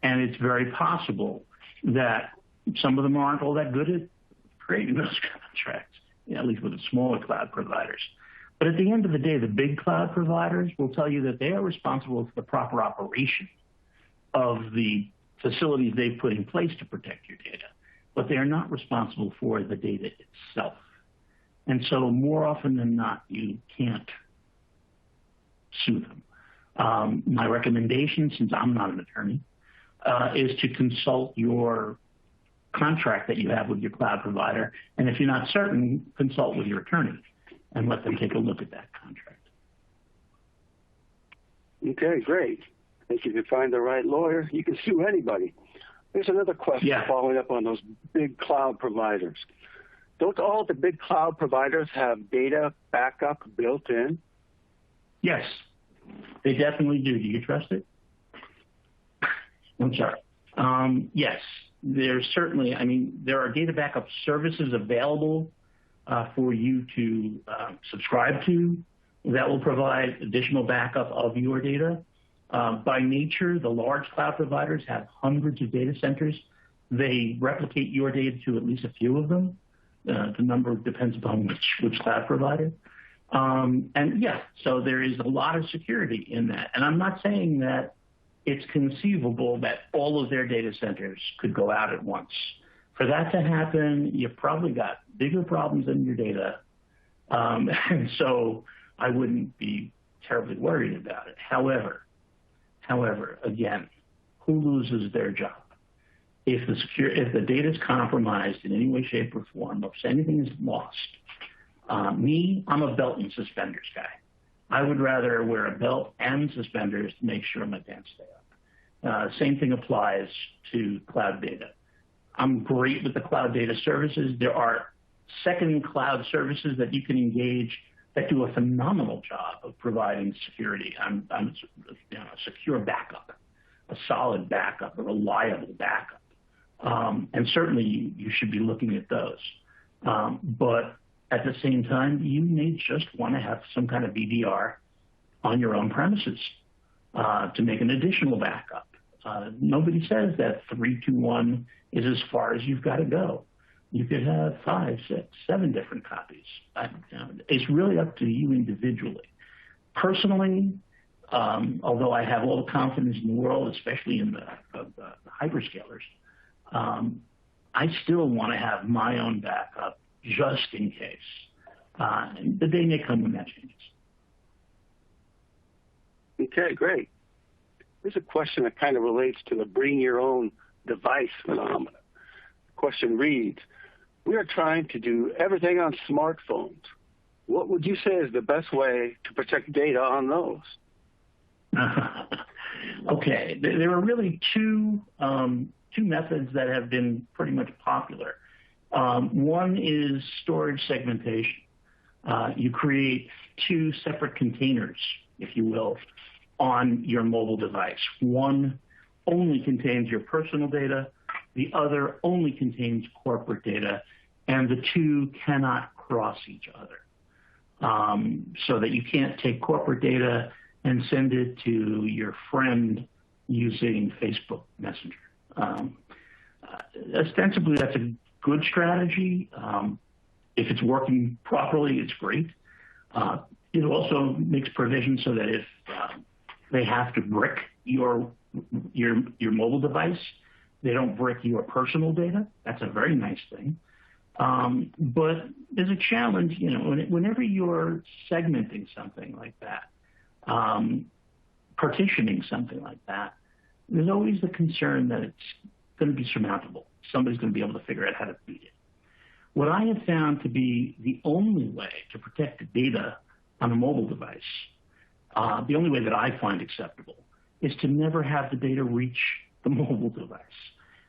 And it's very possible that some of them aren't all that good at creating those contracts, at least with the smaller cloud providers. But at the end of the day, the big cloud providers will tell you that they are responsible for the proper operation of the facilities they've put in place to protect your data, but they are not responsible for the data itself. And so more often than not, you can't sue them. My recommendation, since I'm not an attorney, is to consult your contract that you have with your cloud provider. And if you're not certain, consult with your attorney and let them take a look at that contract. Okay, great. If you can find the right lawyer, you can sue anybody. There's another question following up on those big cloud providers. Don't all the big cloud providers have data backup built in? Yes, they definitely do. Do you trust it? I'm sorry. Yes, there's certainly, there are data backup services available for you to subscribe to that will provide additional backup of your data. By nature, the large cloud providers have hundreds of data centers. They replicate your data to at least a few of them. The number depends upon which cloud provider. And yeah, so there is a lot of security in that. And I'm not saying that it's conceivable that all of their data centers could go out at once. For that to happen, you've probably got bigger problems than your data. And so I wouldn't be terribly worried about it. However, again, who loses their job? If the data is compromised in any way, shape, or form, or if anything is lost, I'm a belt and suspenders guy. I would rather wear a belt and suspenders to make sure my pants stay up. Same thing applies to cloud data. I'm great with the cloud data services. There are second cloud services that you can engage that do a phenomenal job of providing security. A secure backup, a solid backup, a reliable backup. And certainly you should be looking at those. But at the same time, you may just want to have some kind of VDR on your own premises to make an additional backup. Nobody says that 321 is as far as you've got to go. You could have 5, 6, 7 different copies. It's really up to you individually. Personally, although I have all the confidence in the world, especially in the hyperscalers, I still want to have my own backup just in case. The day may come when that changes. Okay, great. Here's a question that kind of relates to the bring your own device phenomenon. The question reads, we are trying to do everything on smartphones. What would you say is the best way to protect data on those? Okay, there are really two methods that have been pretty much popular. One is storage segmentation. You create two separate containers, if you will, on your mobile device. One only contains your personal data, the other only contains corporate data, and the two cannot cross each other. So that you can't take corporate data and send it to your friend using Facebook Messenger. Ostensibly, that's a good strategy. If it's working properly, it's great. It also makes provision so that if they have to brick your mobile device, they don't brick your personal data. That's a very nice thing. But there's a challenge, whenever you're segmenting something like that, partitioning something like that, there's always the concern that it's going to be surmountable. Somebody's going to be able to figure out how to beat it. What I have found to be the only way to protect the data on a mobile device, the only way that I find acceptable, is to never have the data reach the mobile device.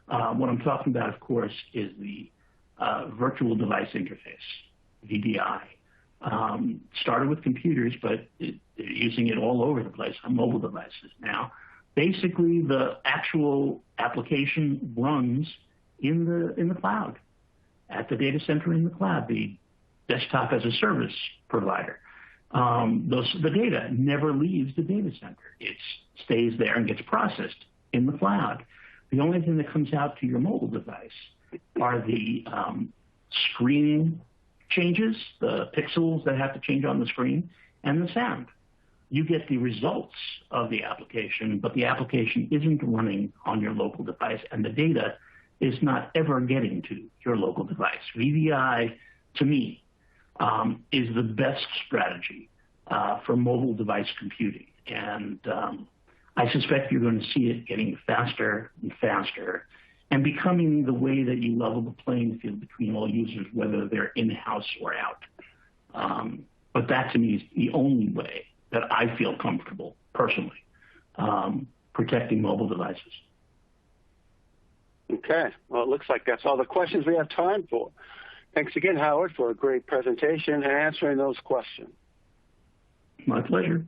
What I'm talking about, of course, is the virtual device interface, VDI. Started with computers, but they're using it all over the place on mobile devices now. Basically, the actual application runs in the cloud, at the data center in the cloud, the desktop as a service provider. The data never leaves the data center. It stays there and gets processed in the cloud. The only thing that comes out to your mobile device are the screen changes, the pixels that have to change on the screen, and the sound. You get the results of the application, but the application isn't running on your local device, and the data is not ever getting to your local device. VDI, to me, is the best strategy for mobile device computing. And I suspect you're going to see it getting faster and faster and becoming the way that you level the playing field between all users, whether they're in-house or out. But that, to me, is the only way that I feel comfortable, personally, protecting mobile devices. Okay. Well, it looks like that's all the questions we have time for. Thanks again, Howard, for a great presentation and answering those questions. My pleasure.